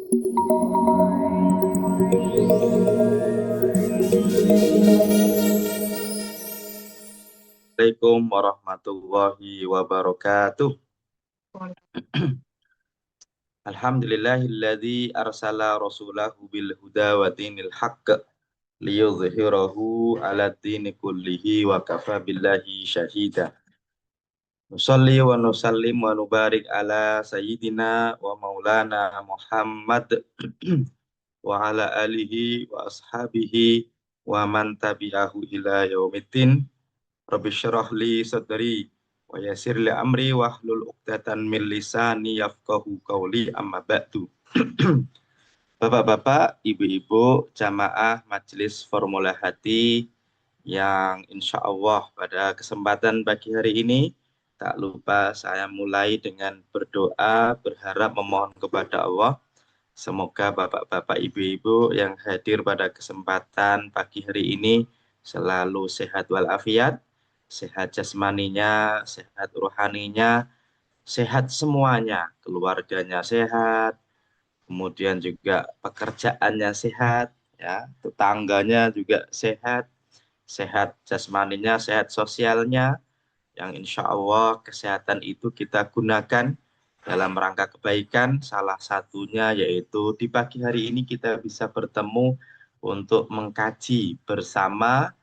Assalamualaikum warahmatullahi wabarakatuh. Alhamdulillahilladzi arsala rasulahu bil huda wa dinil haqq liyudhhirahu 'ala dini kullihi wa kafa billahi syahida. Nusalli wa nusallim wa nubarik ala sayyidina wa maulana Muhammad wa ala alihi wa ashabihi wa man tabi'ahu ila yaumiddin. Rabbi syrah li sadri wa yassir li amri wahlul 'uqdatam min lisani yafqahu qawli amma ba'du. Bapak-bapak, ibu-ibu, jamaah Majelis Formula Hati yang insya Allah pada kesempatan pagi hari ini tak lupa saya mulai dengan berdoa, berharap memohon kepada Allah. Semoga bapak-bapak, ibu-ibu yang hadir pada kesempatan pagi hari ini selalu sehat walafiat, sehat jasmaninya, sehat rohaninya, sehat semuanya, keluarganya sehat, kemudian juga pekerjaannya sehat, ya, tetangganya juga sehat, sehat jasmaninya, sehat sosialnya, yang insya Allah kesehatan itu kita gunakan dalam rangka kebaikan. Salah satunya yaitu di pagi hari ini kita bisa bertemu untuk mengkaji bersama,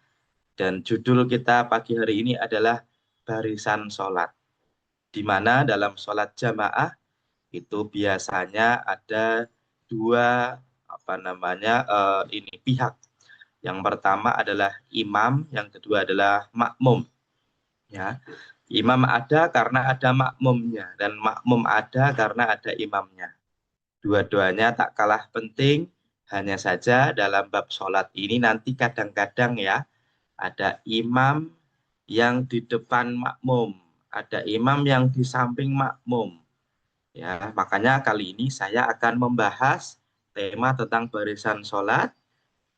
dan judul kita pagi hari ini adalah barisan sholat, di mana dalam sholat jamaah itu biasanya ada dua pihak. Yang pertama adalah imam, yang kedua adalah makmum. Ya, imam ada karena ada makmumnya, dan makmum ada karena ada imamnya. Dua-duanya tak kalah penting. Hanya saja dalam bab sholat ini nanti kadang-kadang ya ada imam yang di depan makmum, ada imam yang di samping makmum. Ya, makanya kali ini saya akan membahas tema tentang barisan sholat.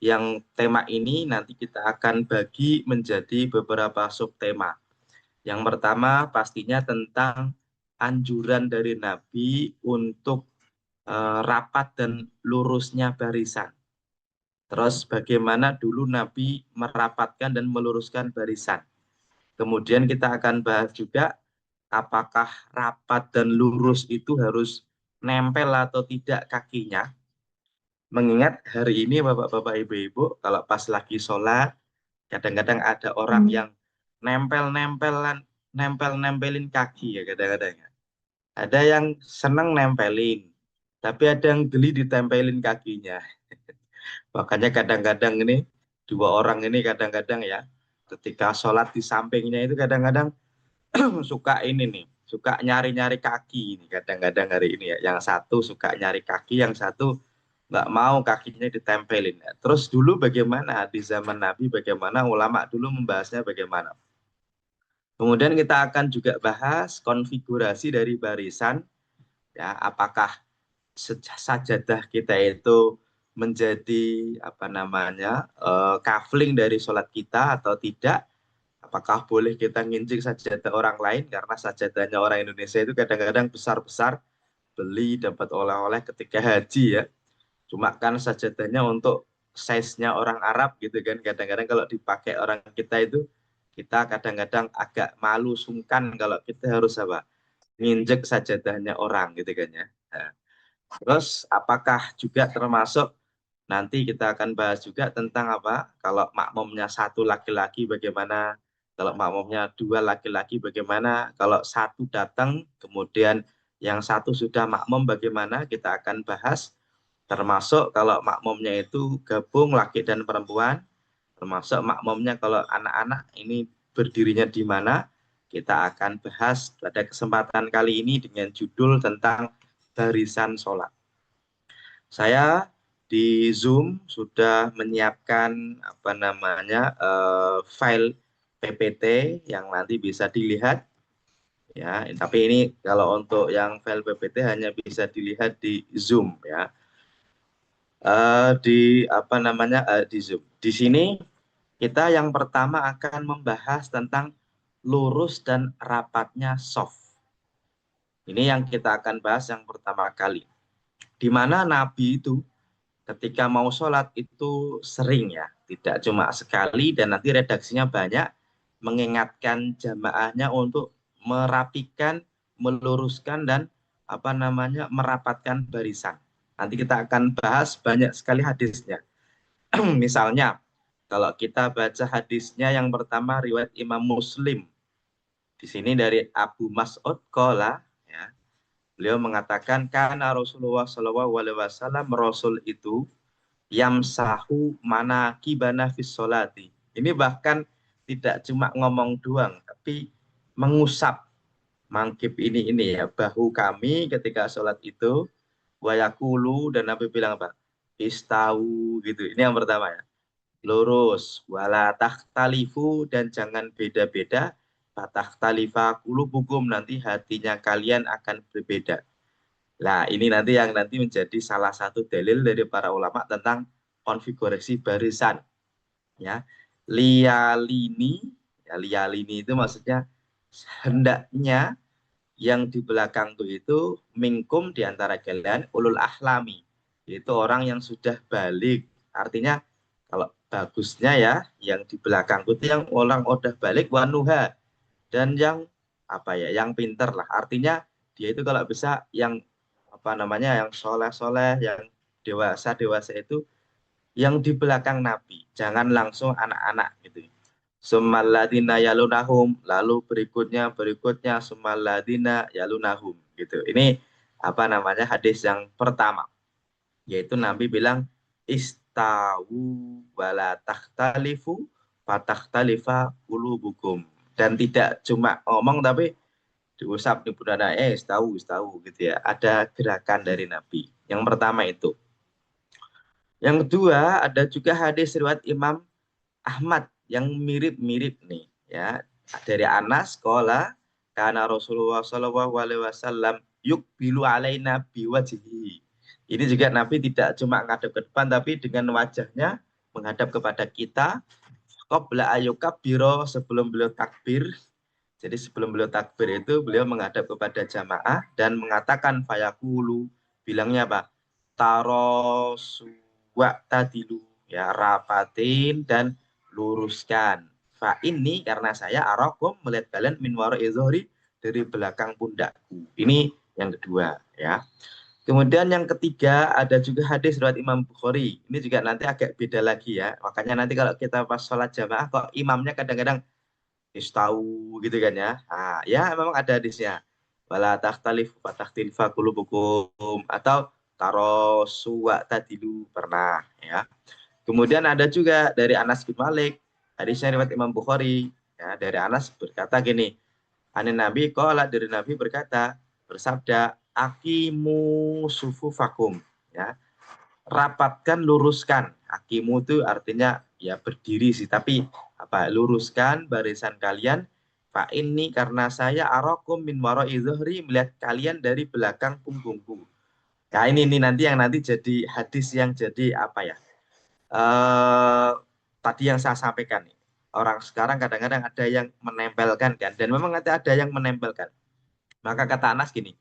Yang tema ini nanti kita akan bagi menjadi beberapa subtema. Yang pertama pastinya tentang anjuran dari Nabi untuk rapat dan lurusnya barisan. Terus bagaimana dulu Nabi merapatkan dan meluruskan barisan. Kemudian kita akan bahas juga apakah rapat dan lurus itu harus nempel atau tidak kakinya. Mengingat hari ini bapak-bapak, ibu-ibu, kalau pas lagi sholat, kadang-kadang ada orang yang nempel-nempelin kaki ya kadang-kadang. Ada yang seneng nempelin, tapi ada yang geli ditempelin kakinya. Makanya kadang-kadang ini dua orang ini kadang-kadang ya, ketika sholat di sampingnya itu kadang-kadang suka ini nih, suka nyari-nyari kaki ini kadang-kadang hari ini ya. Yang satu suka nyari kaki, yang satu nggak mau kakinya ditempelin. Terus dulu bagaimana di zaman Nabi, bagaimana ulama dulu membahasnya bagaimana. Kemudian kita akan juga bahas konfigurasi dari barisan, ya, apakah sajadah kita itu menjadi kafling dari sholat kita atau tidak. Apakah boleh kita nginjek sajadah orang lain, karena sajadahnya orang Indonesia itu kadang-kadang besar-besar, beli dapat oleh-oleh ketika haji ya. Cuma kan sajadahnya untuk size-nya orang Arab gitu kan. Kadang-kadang kalau dipakai orang kita itu, kita kadang-kadang agak malu, sungkan kalau kita harus apa? Nginjek sajadahnya orang gitu kan ya. Nah, terus apakah juga termasuk, nanti kita akan bahas juga tentang apa? Kalau makmumnya satu laki-laki bagaimana? Kalau makmumnya dua laki-laki bagaimana? Kalau satu datang kemudian yang satu sudah makmum bagaimana? Kita akan bahas. Termasuk kalau makmumnya itu gabung laki dan perempuan, termasuk makmumnya kalau anak-anak ini berdirinya di mana, kita akan bahas pada kesempatan kali ini dengan judul tentang barisan sholat. Saya di Zoom sudah menyiapkan file PPT yang nanti bisa dilihat ya. Tapi ini kalau untuk yang file PPT hanya bisa dilihat di Zoom ya. Di Zoom. Di sini kita yang pertama akan membahas tentang lurus dan rapatnya soft. Ini yang kita akan bahas yang pertama kali. di mana Nabi itu ketika mau sholat itu sering ya, tidak cuma sekali dan nanti redaksinya banyak, mengingatkan jamaahnya untuk merapikan, meluruskan dan merapatkan barisan. Nanti kita akan bahas banyak sekali hadisnya. Misalnya, kalau kita baca hadisnya yang pertama riwayat Imam Muslim. Di sini dari Abu Mas'ud qala, ya, beliau mengatakan karena Rasulullah Shallallahu Alaihi Wasallam Rasul itu yamsahu mana kibana fis sholati. Ini bahkan tidak cuma ngomong doang, tapi mengusap mangkib ini ya, bahu kami ketika sholat itu, wayakulu, dan Nabi bilang apa? Istau gitu. Ini yang pertama ya. Lurus, wala takhtalifu, dan jangan beda-beda. Fatakhtalifa qulubukum, nanti hatinya kalian akan berbeda. Nah, ini nanti yang nanti menjadi salah satu dalil dari para ulama tentang konfigurasi barisan. Ya, liyalini, ya, liyalini itu maksudnya hendaknya yang di belakang itu mingkum di antara kalian ulul ahlami, yaitu orang yang sudah balik. Artinya kalau bagusnya ya, yang di belakang itu yang orang udah balik wanuha, dan yang yang pinter lah. Artinya dia itu kalau bisa yang yang soleh-soleh, yang dewasa itu yang di belakang Nabi, jangan langsung anak-anak gitu. Summaladina yalunahum, lalu berikutnya summaladina yalunahum gitu. Ini hadis yang pertama, yaitu Nabi bilang istawu wala takhtalifu fatakhtalifa qulubukum, dan tidak cuma ngomong tapi diusap di budana tahu gitu ya. Ada gerakan dari Nabi. Yang pertama itu. Yang kedua, ada juga hadis riwayat Imam Ahmad yang mirip-mirip nih ya. Dari Anas qala karena Rasulullah Shallallahu alaihi wasallam yukbilu alaina biwajhihi. Ini juga Nabi tidak cuma ngadep ke depan tapi dengan wajahnya menghadap kepada kita. Qabla ayyukabbiro, sebelum beliau takbir. Jadi sebelum beliau takbir itu beliau menghadap kepada jamaah dan mengatakan fayaqulu, bilangnya apa? Tarosu wa tadilu, ya, rapatin dan luruskan. Fa ini karena saya arakum, melihat kalian min wara'i zuhri, dari belakang pundakku. Ini yang kedua ya. Kemudian yang ketiga ada juga hadis riwayat Imam Bukhari. Ini juga nanti agak beda lagi ya. Makanya nanti kalau kita pas sholat jamaah kok imamnya kadang-kadang istau gitu kan ya. Nah, ya memang ada hadisnya. Wala takhtalif fatakhtilfa qulubukum, atau tarosu wa tadilu, pernah ya. Kemudian ada juga dari Anas bin Malik, hadisnya riwayat Imam Bukhari ya, dari Anas berkata gini, anin Nabi qala, dari Nabi berkata, bersabda, aqimu sufufakum, ya, rapatkan, luruskan. Akimu itu artinya ya berdiri sih, tapi luruskan barisan kalian. Pak ini karena saya arakum min wara'i zuhri, melihat kalian dari belakang punggungku. Nah ini nanti yang nanti jadi hadis yang jadi tadi yang saya sampaikan nih. Orang sekarang kadang-kadang ada yang menempelkan kan, dan memang ada yang menempelkan. Maka kata Anas gini,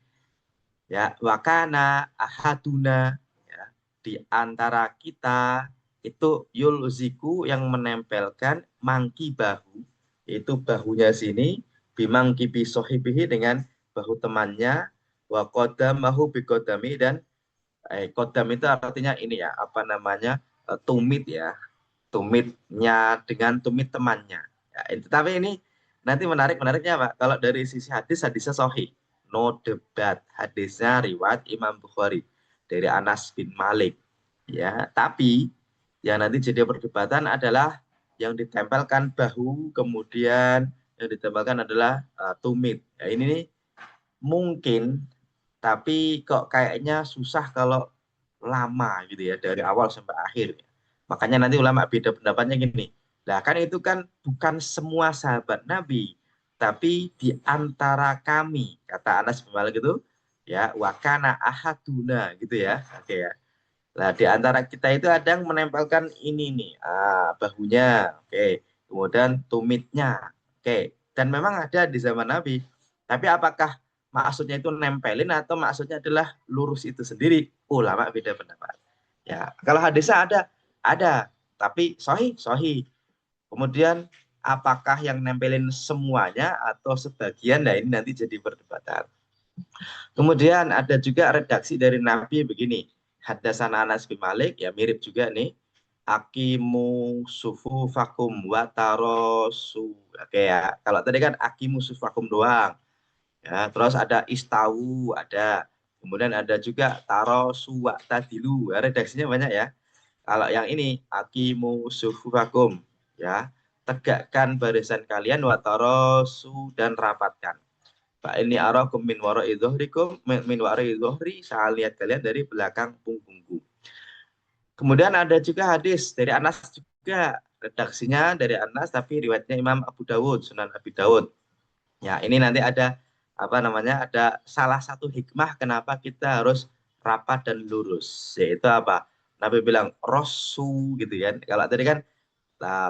ya, wakana ahaduna, ya, di antara kita itu yulziku, yang menempelkan mangki bahu, yaitu bahunya sini, bimangki bisohibihi, dengan bahu temannya, wa qadamahu biqadami, dan kodam itu artinya ini ya, tumit ya, tumitnya dengan tumit temannya ya. Tapi ini nanti menariknya Pak, kalau dari sisi hadisnya sahih, no debat, hadisnya riwayat Imam Bukhari dari Anas bin Malik ya. Tapi yang nanti jadi perdebatan adalah yang ditempelkan bahu, kemudian yang ditempelkan adalah tumit ya. Ini nih mungkin, tapi kok kayaknya susah kalau lama gitu ya, dari awal sampai akhir. Makanya nanti ulama beda pendapatnya gini. Nah kan itu kan bukan semua sahabat Nabi, tapi di antara kami, kata Anas bin Malik itu, ya, wakana ahaduna gitu ya. Oke ya. Nah di antara kita itu ada yang menempelkan ini nih, bahunya, oke. Kemudian tumitnya, oke. Dan memang ada di zaman Nabi. Tapi apakah maksudnya itu nempelin atau maksudnya adalah lurus itu sendiri? ulama beda pendapat. Ya, kalau hadisnya ada, tapi sahih. Kemudian apakah yang nempelin semuanya atau sebagian? Nah, ini nanti jadi perdebatan. Kemudian ada juga redaksi dari Nabi begini. Haddatsana Anas bin Malik, ya mirip juga nih. Akimu sufufakum wa tarosu. Oke ya. Kalau tadi kan akimu sufufakum doang. Ya, terus ada istawu, ada. Kemudian ada juga tarosu wa tadilu. Ya, redaksinya banyak ya. Kalau yang ini akimu sufufakum, ya. Tegakkan barisan kalian wa tarosu dan rapatkan. Pak ini arakum min wara'i dhuhrikum min wara'i dhuhri, saya lihat kalian dari belakang punggungku. Kemudian ada juga hadis dari Anas juga, redaksinya dari Anas tapi riwayatnya Imam Abu Dawud, Sunan Abi Dawud. Ya, ini nanti ada apa namanya? Ada salah satu hikmah kenapa kita harus rapat dan lurus. Yaitu apa? Nabi bilang rosu gitu kan. Kalau tadi kan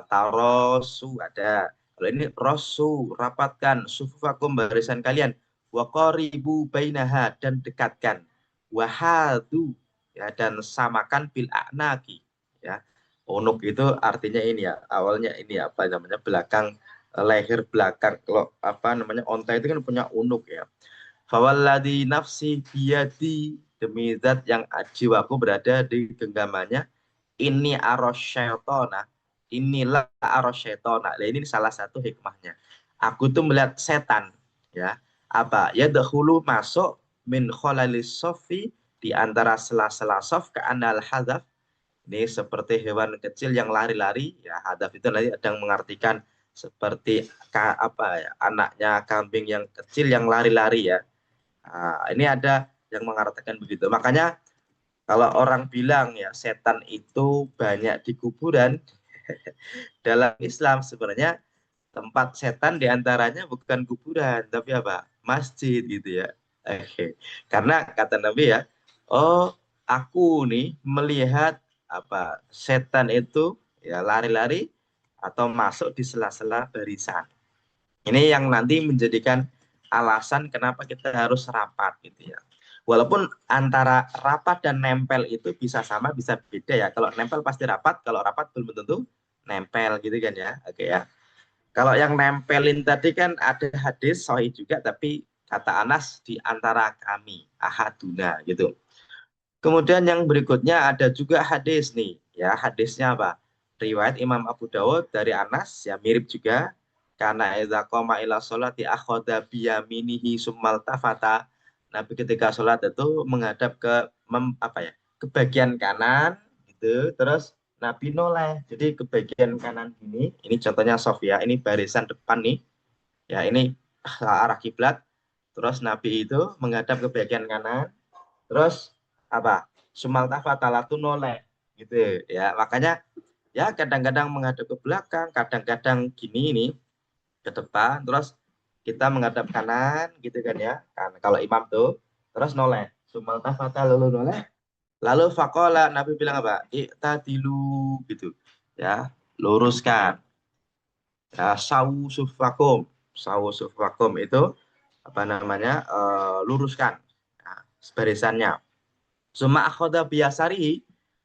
tarosu ada. Kalau ini rosu, rapatkan sufufakum barisan kalian. Wa qaribu bainaha dan dekatkan. Wahadu ya dan samakan bil a'naki ya. Unuk itu artinya ini ya, awalnya ini apa namanya belakang leher belakang. Kalau apa namanya onta itu kan punya unuk ya. Fawalladzi nafsi biyadi, demi zat yang jiwaku berada di genggamannya, ini arosyaitona, inilah arosyaitona. Nah, ini salah satu hikmahnya. Aku tuh melihat setan, ya. Apa? Ya dahulu masuk min kholalis sofi, di antara sela-sela sof ke anal hadaf. Ini seperti hewan kecil yang lari-lari, ya. Hadaf itu nanti ada yang mengartikan seperti apa ya, anaknya kambing yang kecil yang lari-lari ya. Nah, ini ada yang mengatakan begitu. Makanya kalau orang bilang ya setan itu banyak di kuburan, dalam Islam sebenarnya tempat setan diantaranya bukan kuburan, tapi apa? Masjid gitu ya. Oke. Karena kata Nabi ya, oh aku nih melihat apa setan itu ya lari-lari atau masuk di sela-sela barisan. Ini yang nanti menjadikan alasan kenapa kita harus rapat gitu ya. Walaupun antara rapat dan nempel itu bisa sama, bisa beda ya. Kalau nempel pasti rapat, kalau rapat belum tentu nempel gitu kan ya. Oke ya. Kalau yang nempelin tadi kan ada hadis sahih juga, tapi kata Anas di antara kami, ahaduna gitu. Kemudian yang berikutnya ada juga hadis nih, ya hadisnya apa? Riwayat Imam Abu Dawud dari Anas, ya mirip juga. Karena idza qama ila sholati akhadha biyaminihi summal tafata. Nabi ketika sholat itu menghadap ke apa ya? Ke bagian kanan gitu, terus Nabi noleh. Jadi ke bagian kanan gini, ini contohnya Sofia, ini barisan depan nih. Ya, ini arah kiblat. Terus Nabi itu menghadap ke bagian kanan, terus apa sumal tafatalatu noleh gitu ya. Makanya ya kadang-kadang menghadap ke belakang, kadang-kadang gini ini ke depan, terus kita menghadap kanan gitu kan ya, kan kalau imam tuh terus noleh sumal tafata lalu noleh, lalu fakola Nabi bilang apa, iktadilu gitu ya, luruskan ya, sawu sufakum itu apa namanya, luruskan nah, barisannya. Suma akhoda biasari,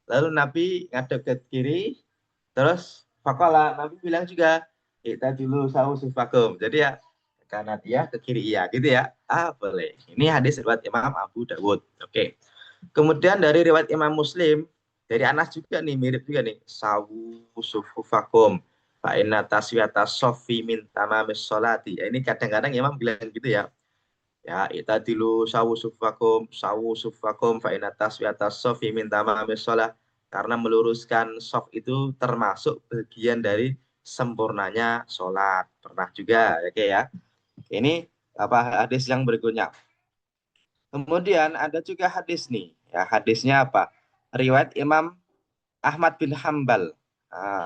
lalu Nabi ngadep ke kiri, terus fakola Nabi bilang juga, kita dulu sahu sufakum. Jadi ya karena dia ke kiri iya gitu ya. Ah boleh. Ini hadis riwayat Imam Abu Dawud. Oke. Kemudian dari riwayat Imam Muslim, dari Anas juga nih mirip juga nih. Sawu sufufakum. Fa inna taswiyata sofi min tamamis sholati. Ya, ini kadang-kadang Imam bilang gitu ya. Ya, itadilu sawu sufakum fa inna taswiyata sofi min tamamis sholat. Karena meluruskan sof itu termasuk bagian dari sempurnanya sholat. Pernah juga, oke ya. Ini apa hadis yang berikutnya. Kemudian ada juga hadis nih. Ya, hadisnya apa? Riwayat Imam Ahmad bin Hambal.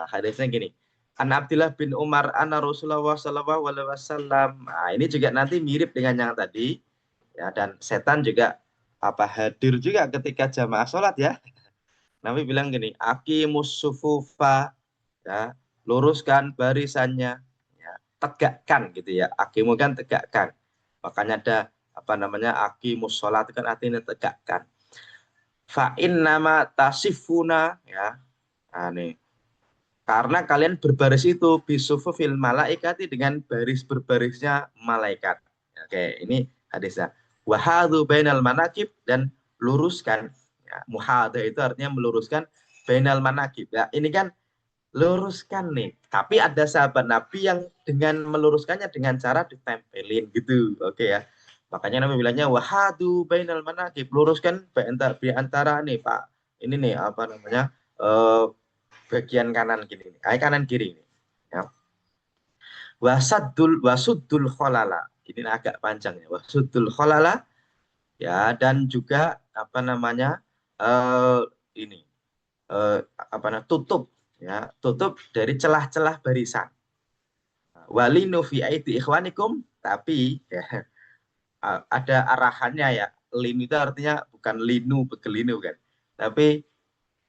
Hadisnya gini. An Abdillah bin Umar anna Rasulullah sallallahu alaihi wasallam. Nah, ini juga nanti mirip dengan yang tadi. Ya, dan setan juga apa hadir juga ketika jamaah sholat ya. Nabi bilang gini, aqimus sufufa, ya, luruskan barisannya, ya, tegakkan gitu ya. Aqimu kan tegakkan. Makanya ada apa namanya aqimus sholat kan artinya tegakkan. Fa innama tasifuna ya. Nah, nih. Karena kalian berbaris itu bisufufil malaikati dengan baris berbarisnya malaikat. Oke, ini hadisnya. Wahadu bainal manakib dan luruskan. Ya, muhada itu artinya meluruskan bainal manakib. Ya, ini kan luruskan nih. Tapi ada sahabat Nabi yang dengan meluruskannya dengan cara ditempelin gitu. Oke ya. Makanya Nabi bilangnya wahadu bainal manakib. Luruskan di antara nih Pak. Ini nih apa namanya? Bagian kanan kiri ini. Kanan kiri ini. Ya. Wasuddul kholala. Ini agak panjang ya. Wasuddul kholala ya dan juga apa namanya? Ini apa namanya? Tutup ya, tutup dari celah-celah barisan. Walinu fi aidi ikhwanikum, tapi ya, ada arahannya ya. Lin itu artinya bukan linu begelinu kan. Tapi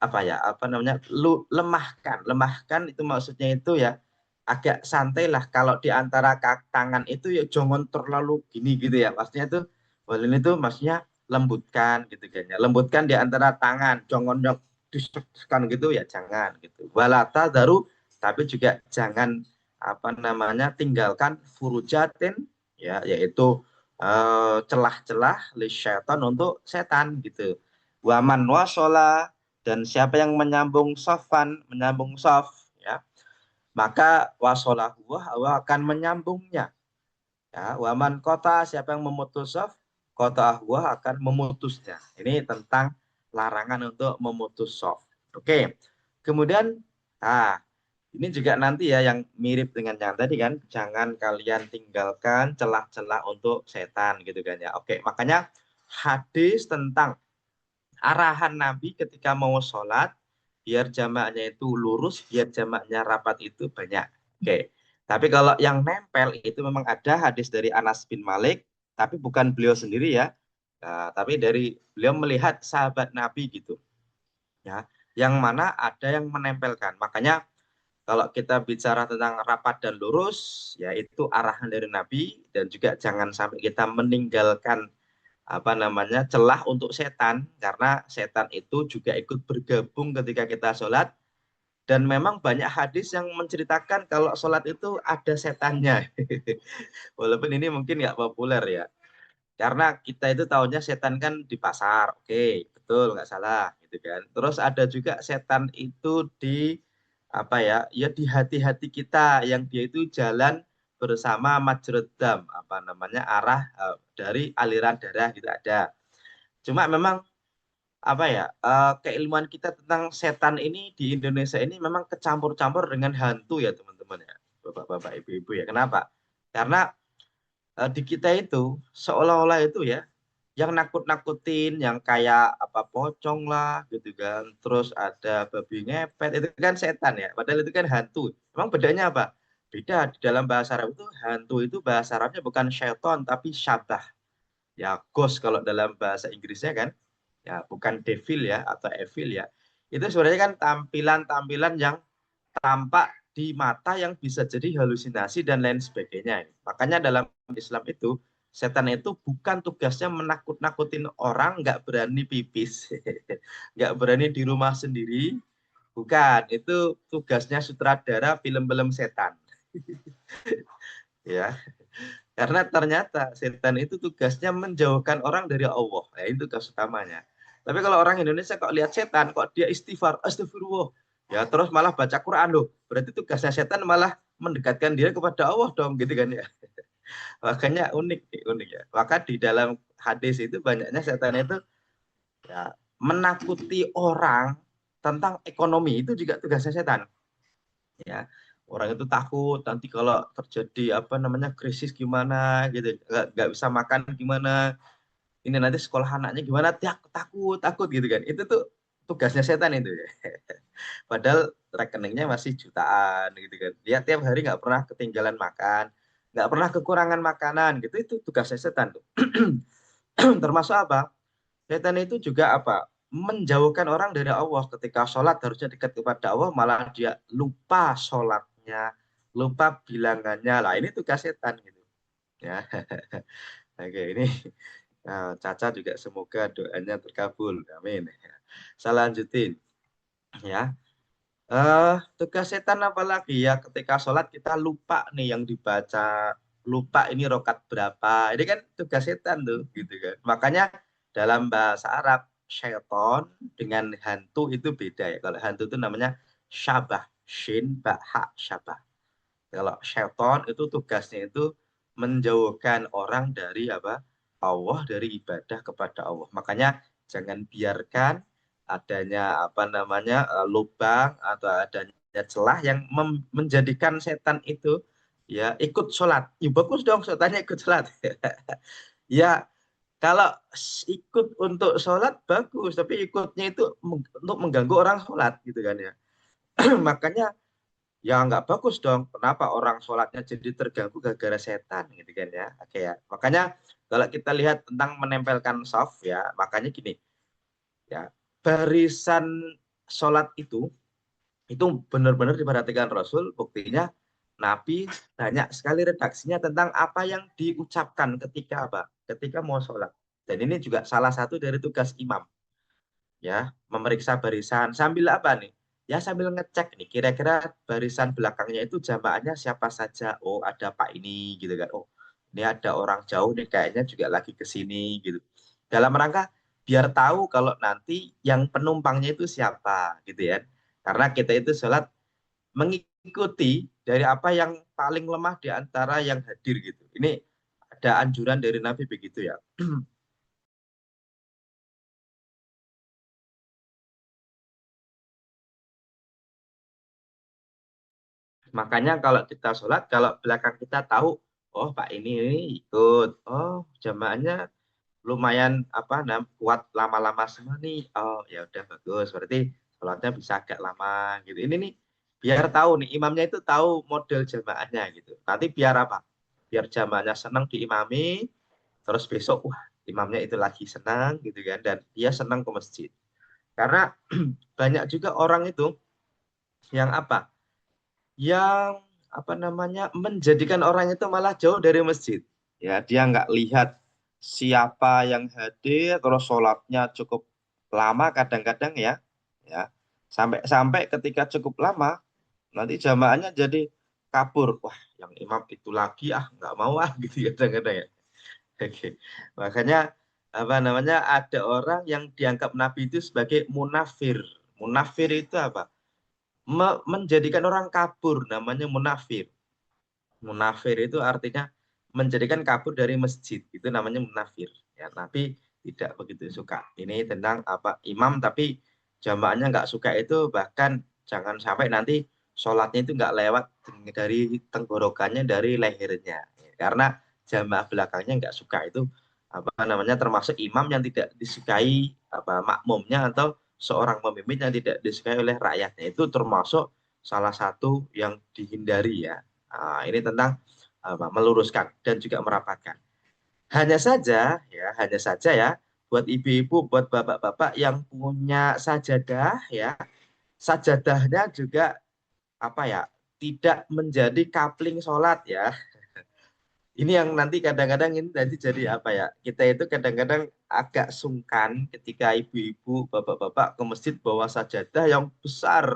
apa ya? Apa namanya? Lemahkan. Lemahkan itu maksudnya itu ya agak santai lah kalau di antara tangan itu ya jangan terlalu gini gitu ya. Maksudnya itu walin itu maksudnya lembutkan gitu kan ya. Lembutkan di antara tangan, jangan yang disekan gitu ya jangan gitu. Walata daru tapi juga jangan apa namanya tinggalkan furujatin ya yaitu celah-celah li syaitan untuk setan gitu. Waman wasola dan siapa yang menyambung sofan, menyambung sof ya, maka wasolahu akan menyambungnya. Ya, waman kota siapa yang memutus soft, kota akan memutusnya. Ini tentang larangan untuk memutus soft. Oke. Kemudian, ah ini juga nanti ya yang mirip dengan yang tadi kan, jangan kalian tinggalkan celah-celah untuk setan gitu kan ya. Oke, makanya hadis tentang arahan Nabi ketika mau sholat, biar jamaknya itu lurus, biar jamaknya rapat itu banyak. Oke. Tapi kalau yang nempel itu memang ada hadis dari Anas bin Malik, tapi bukan beliau sendiri ya. Nah, tapi dari beliau melihat sahabat Nabi gitu. Ya, yang mana ada yang menempelkan. Makanya kalau kita bicara tentang rapat dan lurus, yaitu arahan dari Nabi dan juga jangan sampai kita meninggalkan apa namanya celah untuk setan karena setan itu juga ikut bergabung ketika kita sholat dan memang banyak hadis yang menceritakan kalau sholat itu ada setannya walaupun ini mungkin nggak populer ya karena kita itu tahunya setan kan di pasar oke betul nggak salah gitu kan terus ada juga setan itu di apa ya ya di hati-hati kita yang dia itu jalan bersama majrodam apa namanya arah dari aliran darah gitu ada. Cuma memang apa ya keilmuan kita tentang setan ini di Indonesia ini memang kecampur-campur dengan hantu ya teman-teman ya, bapak-bapak, ibu-ibu ya. Kenapa? Karena di kita itu seolah-olah itu ya yang nakut-nakutin, yang kayak apa pocong lah gitu kan, terus ada babi ngepet itu kan setan ya. Padahal itu kan hantu. Emang bedanya apa? Beda di dalam bahasa Arab itu hantu itu bahasa Arabnya bukan syaiton tapi syabah. Ya ghost kalau dalam bahasa Inggrisnya kan ya bukan devil ya atau evil ya itu sebenarnya kan tampilan-tampilan yang tampak di mata yang bisa jadi halusinasi dan lain sebagainya makanya dalam Islam itu setan itu bukan tugasnya menakut-nakutin orang nggak berani pipis nggak berani di rumah sendiri bukan itu tugasnya sutradara film-film setan ya karena ternyata setan itu tugasnya menjauhkan orang dari Allah. Ya, itu tugas utamanya. Tapi kalau orang Indonesia kok lihat setan, kok dia istighfar, astagfirullah. Ya, terus malah baca Quran loh. Berarti tugasnya setan malah mendekatkan dia kepada Allah dong, gitu kan ya. Makanya unik, unik ya. Maka di dalam hadis itu banyaknya setan itu ya, menakuti orang tentang ekonomi itu juga tugasnya setan. Ya, orang itu takut nanti kalau terjadi apa namanya krisis gimana gitu nggak bisa makan gimana ini nanti sekolah anaknya gimana takut takut gitu kan itu tuh tugasnya setan itu ya padahal rekeningnya masih jutaan gitu kan dia tiap hari nggak pernah ketinggalan makan nggak pernah kekurangan makanan gitu itu tugasnya setan tuh termasuk apa setan itu juga apa menjauhkan orang dari Allah ketika sholat harusnya dekat kepada Allah malah dia lupa sholatnya lupa bilangannya lah ini tugas setan gitu ya oke ini Nah, Caca juga semoga doanya terkabul. Amin. Saya lanjutin ya. Tugas setan apalagi ya ketika sholat kita lupa nih yang dibaca, lupa ini rokat berapa. Ini kan tugas setan tuh, gitu kan. Makanya dalam bahasa Arab syaiton dengan hantu itu beda ya. Kalau hantu itu namanya syabah, shin, ba, ha, syabah. Kalau syaiton itu tugasnya itu menjauhkan orang dari apa? Allah, dari ibadah kepada Allah. Makanya jangan biarkan adanya apa namanya lubang atau adanya celah yang menjadikan setan itu ya ikut sholat. Ya bagus dong setannya ikut sholat. Ya kalau ikut untuk sholat bagus, tapi ikutnya itu untuk mengganggu orang sholat gitu kan ya. Makanya ya nggak bagus dong. Kenapa orang sholatnya jadi terganggu gara-gara setan gitu kan ya. Oke ya. Makanya kalau kita lihat tentang menempelkan soft ya, makanya gini ya, barisan sholat itu benar-benar diperhatikan Rasul. Buktinya Nabi banyak sekali redaksinya tentang apa yang diucapkan ketika apa? Ketika mau sholat. Dan ini juga salah satu dari tugas imam ya, memeriksa barisan sambil apa nih? Ya sambil ngecek nih kira-kira barisan belakangnya itu jamaahnya siapa saja. Oh, ada Pak ini gitu kan. Oh, ini ada orang jauh nih kayaknya juga lagi ke sini gitu. Dalam rangka biar tahu kalau nanti yang penumpangnya itu siapa gitu ya. Karena kita itu sholat mengikuti dari apa yang paling lemah di antara yang hadir gitu. Ini ada anjuran dari Nabi begitu ya. Makanya kalau kita sholat, kalau belakang kita tahu, oh Pak ini ikut, oh jamaahnya lumayan apa kuat lama-lama semua nih, oh ya udah bagus, berarti sholatnya bisa agak lama gitu. Ini nih biar tahu nih imamnya itu tahu model jamaahnya gitu. Nanti biar apa? Biar jamaahnya senang diimami, terus besok wah imamnya itu lagi senang gitu kan, dan dia senang ke masjid. Karena banyak juga orang itu yang apa? Yang apa namanya menjadikan orang itu malah jauh dari masjid. Ya, dia nggak lihat siapa yang hadir, terus sholatnya cukup lama kadang-kadang ya, ya sampai ketika cukup lama nanti jamaahnya jadi kabur. Wah, yang imam itu lagi nggak mau gitu ya kadang-kadang ya. Oke, makanya apa namanya ada orang yang dianggap Nabi itu sebagai munafir. Munafir itu apa? Menjadikan orang kabur namanya munafir. Munafir itu artinya menjadikan kabur dari masjid. Itu namanya munafir. Ya, Nabi tidak begitu suka. Ini tentang apa imam tapi jamaahnya nggak suka itu bahkan jangan sampai nanti sholatnya itu nggak lewat dari tenggorokannya dari lehernya. Ya, karena jamaah belakangnya nggak suka itu apa namanya termasuk imam yang tidak disukai apa makmumnya atau seorang pemimpin yang tidak disukai oleh rakyatnya itu termasuk salah satu yang dihindari ya. Nah, ini tentang apa, meluruskan dan juga merapatkan. Hanya saja ya, buat ibu-ibu, buat bapak-bapak yang punya sajadah ya, sajadahnya juga apa ya, tidak menjadi kapling sholat ya. Ini yang nanti kadang-kadang ini nanti jadi apa ya? Kita itu kadang-kadang agak sungkan ketika ibu-ibu, bapak-bapak ke masjid bawa sajadah yang besar.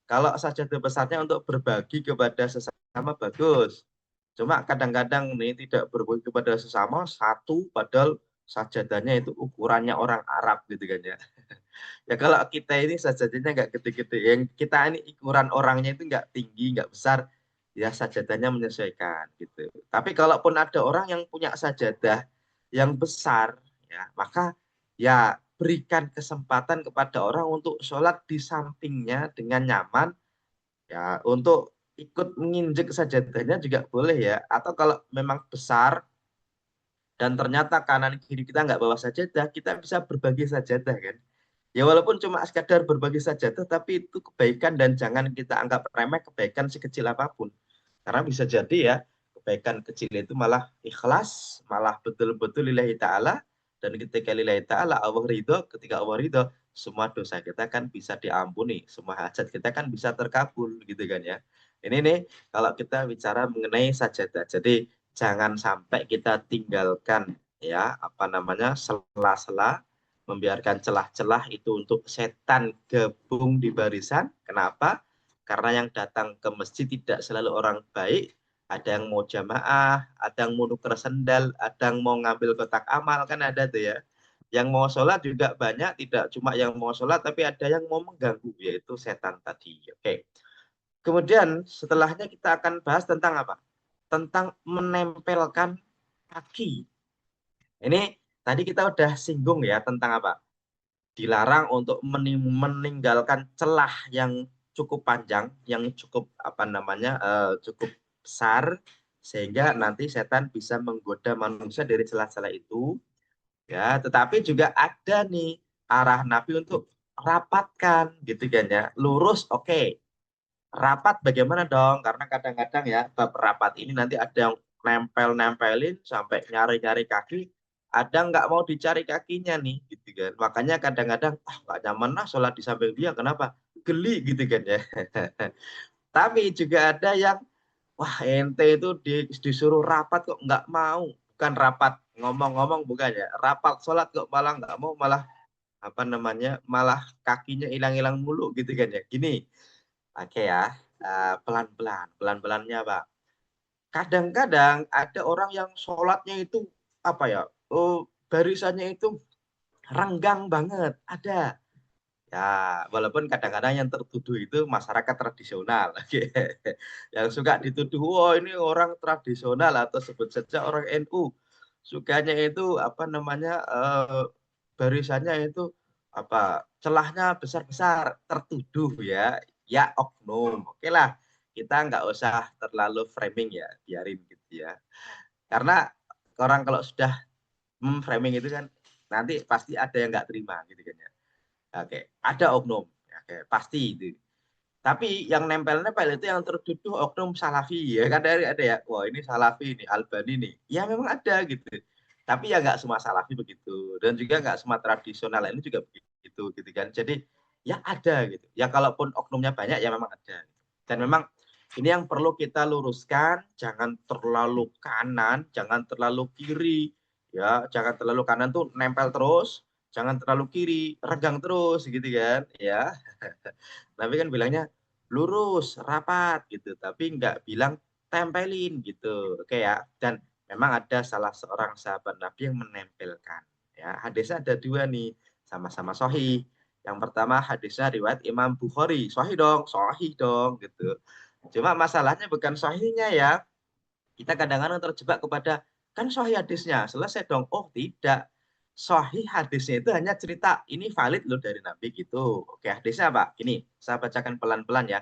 Kalau sajadah besarnya untuk berbagi kepada sesama bagus. Cuma kadang-kadang nih tidak berbagi kepada sesama satu padahal sajadahnya itu ukurannya orang Arab gitu kan ya. Ya kalau kita ini sajadahnya nggak gede-gede, yang kita ini ukuran orangnya itu nggak tinggi, nggak besar, ya sajadahnya menyesuaikan gitu. Tapi kalaupun ada orang yang punya sajadah yang besar, ya maka ya berikan kesempatan kepada orang untuk sholat di sampingnya dengan nyaman, ya untuk ikut menginjek sajadahnya juga boleh ya. Atau kalau memang besar dan ternyata kanan kiri kita nggak bawa sajadah, kita bisa berbagi sajadah kan. Ya walaupun cuma sekadar berbagi sajadah, tapi itu kebaikan dan jangan kita anggap remeh kebaikan sekecil apapun. Karena bisa jadi ya, kebaikan kecil itu malah ikhlas, malah betul-betul lillahi ta'ala, dan ketika lillahi ta'ala Allah ridho, ketika Allah ridho, semua dosa kita kan bisa diampuni, semua hajat kita kan bisa terkabul gitu kan ya. Ini nih kalau kita bicara mengenai sajadah. Jadi jangan sampai kita tinggalkan ya, apa namanya, sela-sela, membiarkan celah-celah itu untuk setan gabung di barisan. Kenapa? Karena yang datang ke masjid tidak selalu orang baik, ada yang mau jamaah, ada yang mau nuker sendal, ada yang mau ngambil kotak amal, kan ada tuh ya. Yang mau sholat juga banyak, tidak cuma yang mau sholat, tapi ada yang mau mengganggu, yaitu setan tadi. Oke. Kemudian setelahnya kita akan bahas tentang apa? Tentang menempelkan kaki. Ini tadi kita udah singgung ya tentang apa? Dilarang untuk meninggalkan celah yang cukup panjang, yang cukup apa namanya, cukup besar, sehingga nanti setan bisa menggoda manusia dari celah-celah itu. Ya, tetapi juga ada nih arah Nabi untuk rapatkan gitu kan ya. Lurus, oke. Rapat bagaimana dong? Karena kadang-kadang ya bab rapat ini nanti ada yang nempel-nempelin sampai nyari-nyari kaki, ada nggak mau dicari kakinya nih, gitu kan. Makanya kadang-kadang, ah nggak nyaman lah sholat di samping dia, kenapa? Geli gitu kan ya. Tapi juga ada yang, wah ente itu disuruh rapat kok nggak mau. Bukan rapat ngomong-ngomong bukan ya, rapat sholat kok malah nggak mau, malah apa namanya, malah kakinya hilang-hilang mulu gitu kan ya. Gini, oke ya, pelan-pelan. Pelan-pelannya, Pak. Kadang-kadang ada orang yang sholatnya itu, apa ya, barisannya itu renggang banget, ada. Ya, walaupun kadang-kadang yang tertuduh itu masyarakat tradisional. Yang suka dituduh, "Wah, ini orang tradisional," atau sebut saja orang NU. Sukanya itu, apa namanya, barisannya itu, apa, celahnya besar-besar, tertuduh ya. Ya oknum, okelah, kita nggak usah terlalu framing ya, biarin gitu ya. Karena orang kalau sudah framing itu kan nanti pasti ada yang nggak terima gitu kan ya. Oke, ada oknum, oke, pasti itu. Tapi yang nempel-nempel itu yang tertuduh oknum Salafi ya kan, dari ada ya, wah ini Salafi nih, Albani nih. Ya memang ada gitu. Tapi ya nggak semua Salafi begitu, dan juga nggak semua tradisional ini juga begitu gitu kan. Jadi ya ada gitu. Ya kalaupun oknumnya banyak ya memang ada. Dan memang ini yang perlu kita luruskan, jangan terlalu kanan, jangan terlalu kiri, ya, jangan terlalu kanan tuh nempel terus, jangan terlalu kiri, regang terus gitu kan, ya. Tapi kan bilangnya lurus, rapat gitu, tapi nggak bilang tempelin gitu. Oke ya. Dan memang ada salah seorang sahabat Nabi yang menempelkan. Ya, hadisnya ada dua nih, sama-sama sahih. Yang pertama hadisnya riwayat Imam Bukhari, sahih dong gitu. Cuma masalahnya bukan sahihnya ya. Kita kadang-kadang terjebak kepada kan sahih hadisnya, selesai dong. Oh, tidak. Sahih hadisnya itu hanya cerita ini valid loh dari Nabi gitu. Oke, hadisnya apa? Gini, saya bacakan pelan-pelan ya.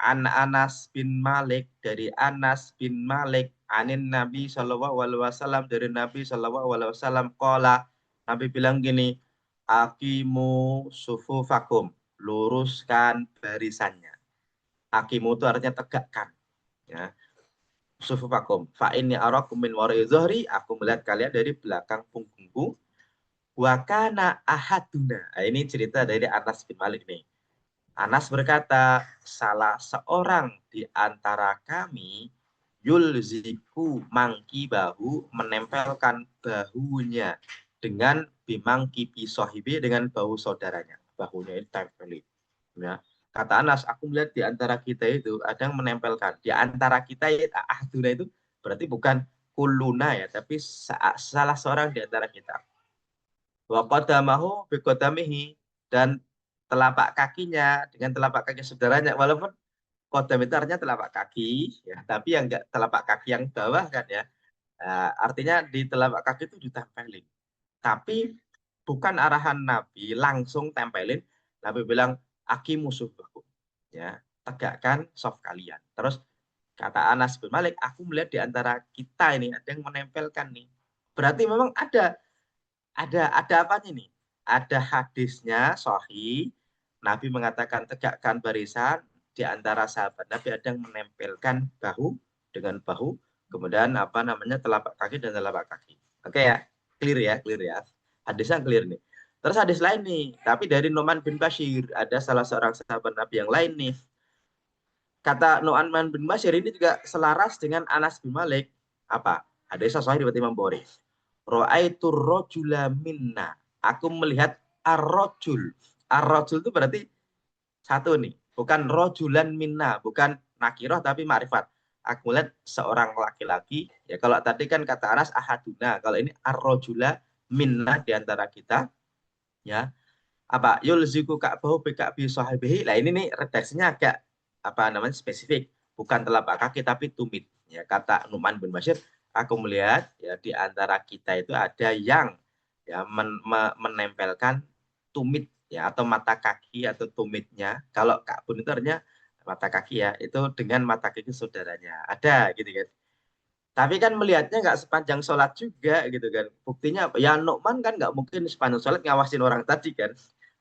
An Anas bin Malik, dari Anas bin Malik, anin Nabi Shallallahu alaihi wasallam, dari Nabi Shallallahu alaihi wasallam qala, Nabi bilang gini, aqimu sufufakum, luruskan barisannya. Aqimu itu artinya tegakkan, ya. Sufufakum fa inni arakum min wara'i zuhri, aku melihat kalian dari belakang punggungku. Wa kana ahaduna. Nah, ini cerita dari Anas bin Malik nih. Anas berkata, salah seorang di antara kami yulziku mangki bahu, menempelkan bahunya dengan bimangki pisohibi, dengan bahu saudaranya. Bahunya itu tempelin. Ya. Kata Anas, aku melihat di antara kita itu ada yang menempelkan. Di antara kita ya, ahduna itu berarti bukan kuluna ya, tapi salah seorang di antara kita. Wa qadamahu bi qadamihi, dan telapak kakinya dengan telapak kaki saudaranya, walaupun qadam itu artinya telapak kaki ya, tapi yang enggak telapak kaki yang bawah kan ya. Artinya di telapak kaki itu ditempelin. Tapi bukan arahan Nabi langsung tempelin. Nabi bilang aki musuh baku. Ya, tegakkan soft kalian. Terus kata Anas bin Malik, aku melihat di antara kita ini ada yang menempelkan nih. Berarti memang ada apanya nih? Ada hadisnya sahih, Nabi mengatakan tegakkan barisan, di antara sahabat Nabi ada yang menempelkan bahu dengan bahu, kemudian apa namanya, telapak kaki dan telapak kaki. Oke ya, clear ya. Hadisnya clear nih. Terus hadis lain nih, tapi dari Nu'man bin Bashir, ada salah seorang sahabat Nabi yang lain nih. Kata Nu'man bin Bashir ini juga selaras dengan Anas bin Malik. Apa? Hadisnya sahih riwayat Imam Bukhari. Ra'aitur rajula minna. Aku melihat ar-rajul. Ar-rajul itu berarti satu nih, bukan rojulan minna, bukan nakiroh tapi ma'rifat. Aku lihat seorang laki-laki, ya kalau tadi kan kata Anas ahaduna, kalau ini ar-rojula minna di antara kita, ya apa yulziku ka'bahu bi ka'bi sahibihi. Lah ini nih redaksinya agak apa namanya spesifik, bukan telapak kaki tapi tumit. Ya kata Nu'man bin Bashir, aku melihat ya di antara kita itu ada yang ya menempelkan tumit ya atau mata kaki atau tumitnya. Kalau Ka'bun itu artinya mata kaki ya, itu dengan mata kaki saudaranya. Ada gitu kan. Tapi kan melihatnya nggak sepanjang sholat juga gitu kan. Buktinya apa? Ya Nu'man kan nggak mungkin sepanjang sholat ngawasin orang tadi kan.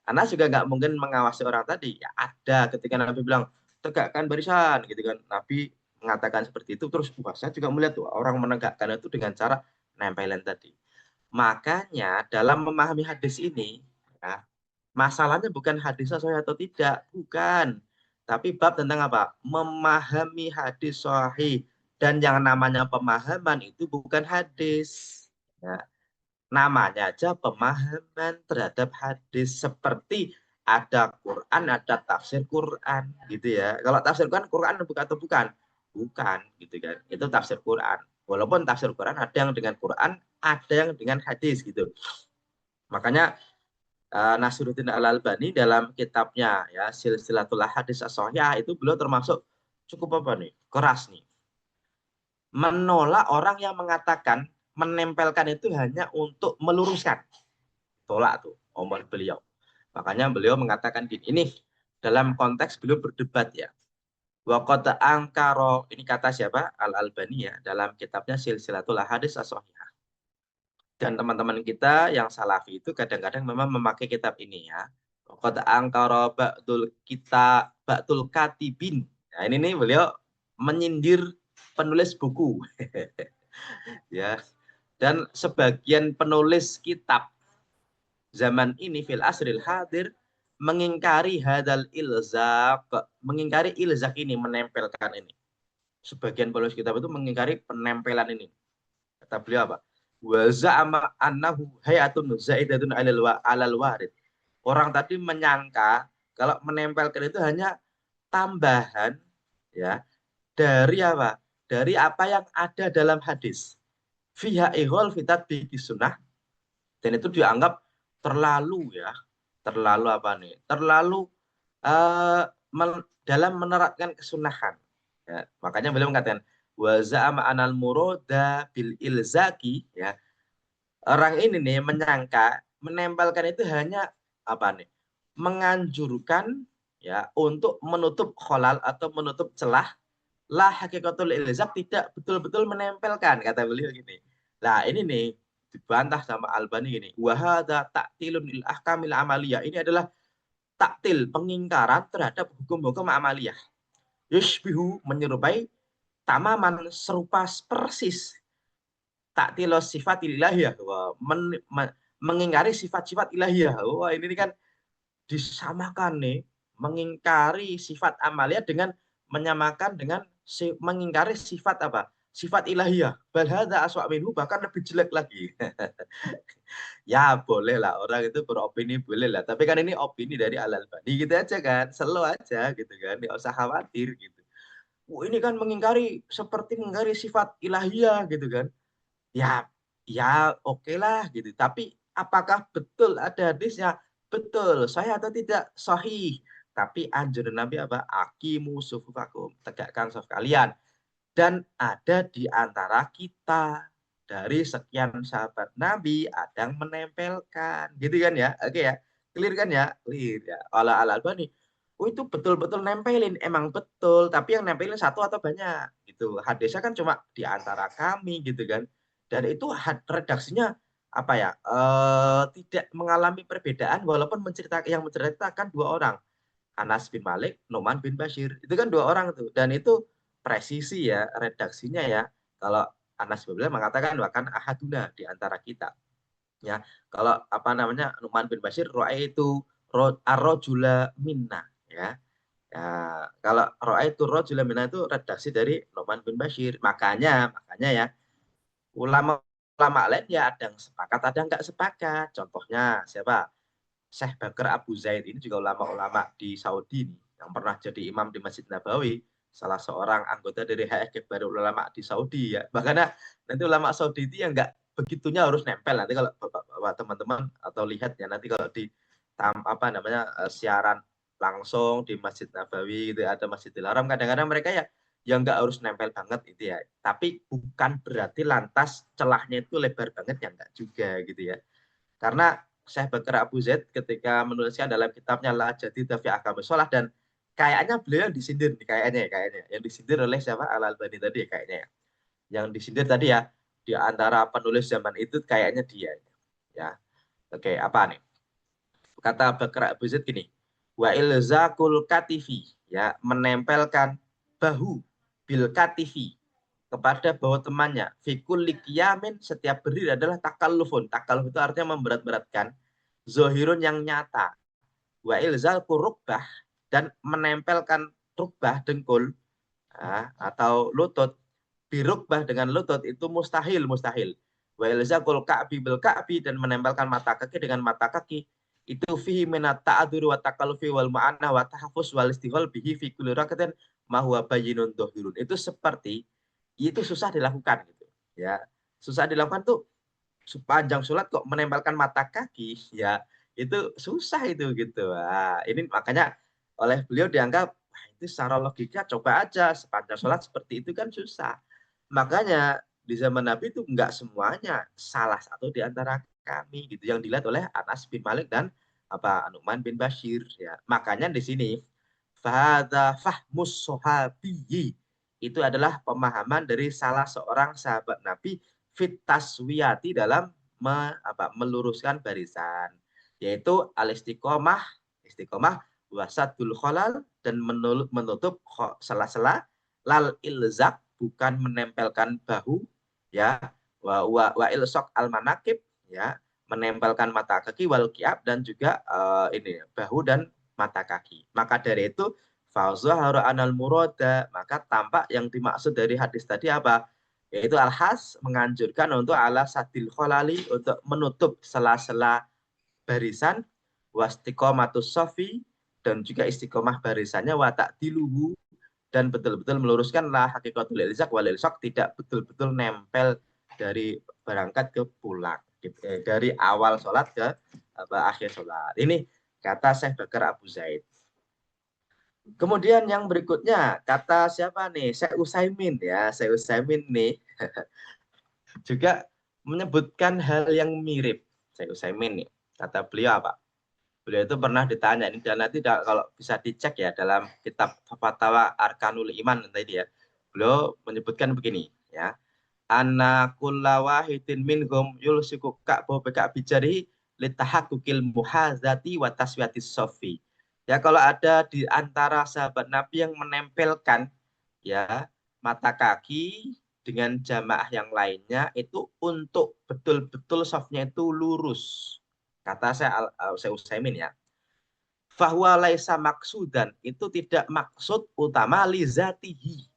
Anas juga nggak mungkin mengawasi orang tadi. Ya ada ketika Nabi bilang tegakkan barisan gitu kan. Nabi mengatakan seperti itu. Terus wah, saya juga melihat tuh orang menegakkan itu dengan cara nempelin tadi. Makanya dalam memahami hadis ini, ya, masalahnya bukan hadis sahih atau tidak, bukan. Tapi bab tentang apa? Memahami hadis sahih. Dan yang namanya pemahaman itu bukan hadis. Ya, namanya aja pemahaman terhadap hadis. Seperti ada Quran, ada tafsir Quran, gitu ya. Kalau tafsir Quran bukan atau bukan? Bukan, gitu kan. Itu tafsir Quran. Walaupun tafsir Quran ada yang dengan Quran, ada yang dengan hadis, gitu. Makanya Nasruddin Al-Albani dalam kitabnya ya Silsilatul Hadis As-Shahihah itu beliau termasuk cukup apa nih? Keras nih. Menolak orang yang mengatakan menempelkan itu hanya untuk meluruskan. Tolak tuh omong beliau. Makanya beliau mengatakan gini, ini dalam konteks beliau berdebat ya. Wa qad angkara, ini kata siapa? Al-Albani ya dalam kitabnya Silsilatul Hadis As-Shahihah. Dan teman-teman kita yang salafi itu kadang-kadang memang memakai kitab ini ya. Qad angkara ba'dul katibin. Nah, ini nih beliau menyindir penulis buku ya. Dan sebagian penulis kitab zaman ini fil asril hadir mengingkari hadal ilzaq, mengingkari ilzaq ini, menempelkan ini. Sebagian penulis kitab itu mengingkari penempelan ini. Kata beliau apa? Wa za'ama annahu hayatun zaidatun alal warid. Orang tadi menyangka kalau menempelkan itu hanya tambahan ya dari apa? Dari apa yang ada dalam hadis. Fiha ihol fitat bi sunnah, dan itu dianggap terlalu ya, terlalu apa nih? Terlalu uh, dalam menerapkan kesunahan. Ya, makanya beliau mengatakan wa za'ama anal muroda bil ilzaki ya. Orang ini nih menyangka menempelkan itu hanya apa nih? Menganjurkan ya untuk menutup kholal atau menutup celah, lah hakikatul ilzak tidak betul-betul menempelkan, kata beliau gini. Nah ini nih dibantah sama Albani gini, wahada taktilun il ahkamil amaliyah, ini adalah taktil, pengingkaran terhadap hukum-hukum amaliyah. Yushbihu, menyerupai, tamaman, serupa persis, taktilos sifat ilahiyah, mengingkari sifat-sifat ilahiyah. Wah ini kan disamakan nih, mengingkari sifat amalia dengan menyamakan dengan mengingkari sifat apa? Sifat ilahiyah. Bal hadza aswa minhu, bahkan lebih jelek lagi. Ya boleh lah, orang itu beropini boleh lah. Tapi kan ini opini dari Al-Albani gitu aja kan, slow aja gitu kan, nggak usah khawatir gitu. Ini kan mengingkari seperti mengingkari sifat ilahiyah gitu kan. Ya, ya oke lah gitu. Tapi apakah betul ada hadisnya? Betul, saya atau tidak sahih. Tapi anjuran Nabi apa? Aqimu sufufakum, tegakkan saf kalian. Dan ada di antara kita dari sekian sahabat Nabi ada yang menempelkan, gitu kan ya? Oke ya, clear kan ya? Clear ya. Al-Albani, oh itu betul-betul nempelin, emang betul. Tapi yang nempelin satu atau banyak, gitu. Hadisnya kan cuma di antara kami, gitu kan? Dan itu redaksinya apa ya? Tidak mengalami perbedaan, walaupun yang menceritakan dua orang, Anas bin Malik, Nu'man bin Bashir. Itu kan dua orang tuh. Dan itu presisi ya redaksinya ya. Kalau Anas bin Malik mengatakan bahkan ahaduna di antara kita. Ya, kalau apa namanya Nu'man bin Bashir roa itu arrojula minna ya. Ya, kalau roa itu rojula minna itu redaksi dari Nu'man bin Bashir. Makanya ya ulama ulama lain ya ada yang sepakat, ada yang nggak sepakat. Contohnya siapa? Syekh Bakar Abu Zaid ini juga ulama-ulama di Saudi nih, yang pernah jadi imam di Masjid Nabawi, salah seorang anggota dari Hayat Kibarul Ulama di Saudi ya. Bahkan nanti ulama Saudi itu yang nggak begitunya harus nempel. Nanti kalau bapak teman-teman atau lihat ya nanti kalau di apa namanya siaran langsung di Masjid Nabawi gitu ada Masjidil Haram, kadang-kadang mereka ya yang nggak harus nempel banget itu ya. Tapi bukan berarti lantas celahnya itu lebar banget ya enggak juga gitu ya. Karena Syekh Bakar Abu Zaid ketika menuliskan dalam kitabnya La Jadi Fi Ahkamis Shalah, dan kayaknya beliau yang disindir nih, kayaknya yang disindir oleh siapa, Al Albani tadi ya, kayaknya ya. Yang disindir tadi ya di antara penulis zaman itu kayaknya dia ya. Oke, apa nih? Kata Bakar Abu Zaid gini, wa ilzakul katifi, ya, menempelkan bahu bil katifi kepada bahu temannya, fikul likiyamin, setiap berdiri adalah takallufun. Takalluf itu artinya memberat-beratkan, zohirun yang nyata, wa ilzal kurukbah, dan menempelkan rukbah dengkul atau lutut, birukbah dengan lutut itu mustahil. Wa ilzaqul ka'bi bil ka'bi, dan menempelkan mata kaki dengan mata kaki itu fihi minat ta'adzuri wa takallufi wal ma'ana wa tahaffuz wal istighal bihi fi kulli rakatin ma huwa bayyinun dhahirun. Itu seperti itu susah dilakukan gitu ya. Susah dilakukan tuh sepanjang sholat kok menempelkan mata kaki ya, itu susah itu gitu. Nah, ini makanya oleh beliau dianggap itu secara logika coba aja sepanjang sholat seperti itu kan susah. Makanya di zaman Nabi itu enggak semuanya, salah satu di antara kami gitu yang dilihat oleh Anas bin Malik dan Nu'man bin Bashir ya. Makanya di sini fahadha fahmus sahabiyyi, itu adalah pemahaman dari salah seorang sahabat Nabi fit taswiyati, dalam meluruskan barisan, yaitu al istiqomah wasadul kholal, dan menutup sela-sela, lal ilzak, bukan menempelkan bahu ya, wa ilsok al manakib, ya, menempelkan mata kaki, wal kiab, dan juga ini bahu dan mata kaki. Maka dari itu fauzaharu anal murada, maka tampak yang dimaksud dari hadis tadi apa? Yaitu al-has, menganjurkan untuk ala sadil kholali, untuk menutup sela-sela barisan, wastiqomatus sofi, dan juga istiqomah barisannya, watak diluhu, dan betul-betul meluruskan lah hakikatul ilzak wal ilsak, tidak betul-betul nempel dari berangkat ke pulang, dari awal sholat ke akhir sholat. Ini kata Syekh Bakar Abu Zaid. Kemudian yang berikutnya kata siapa nih? Syekh Utsaimin ya. Syekh Utsaimin nih juga menyebutkan hal yang mirip. Syekh Utsaimin nih, kata beliau apa? Beliau itu pernah ditanya ini, dan nanti kalau bisa dicek ya dalam kitab Fatwa Arkanul Iman tadi ya. Beliau menyebutkan begini ya. Anna kulla wahidin minhum yulsiku ka'bu bika bijari litahakukil muhazati wa taswiyatis sofi. Ya, kalau ada di antara sahabat Nabi yang menempelkan ya mata kaki dengan jamaah yang lainnya itu untuk betul-betul softnya itu lurus. Kata saya Utsaimin ya. Fahuwa laisa maksudan, itu tidak maksud utama lizatihi.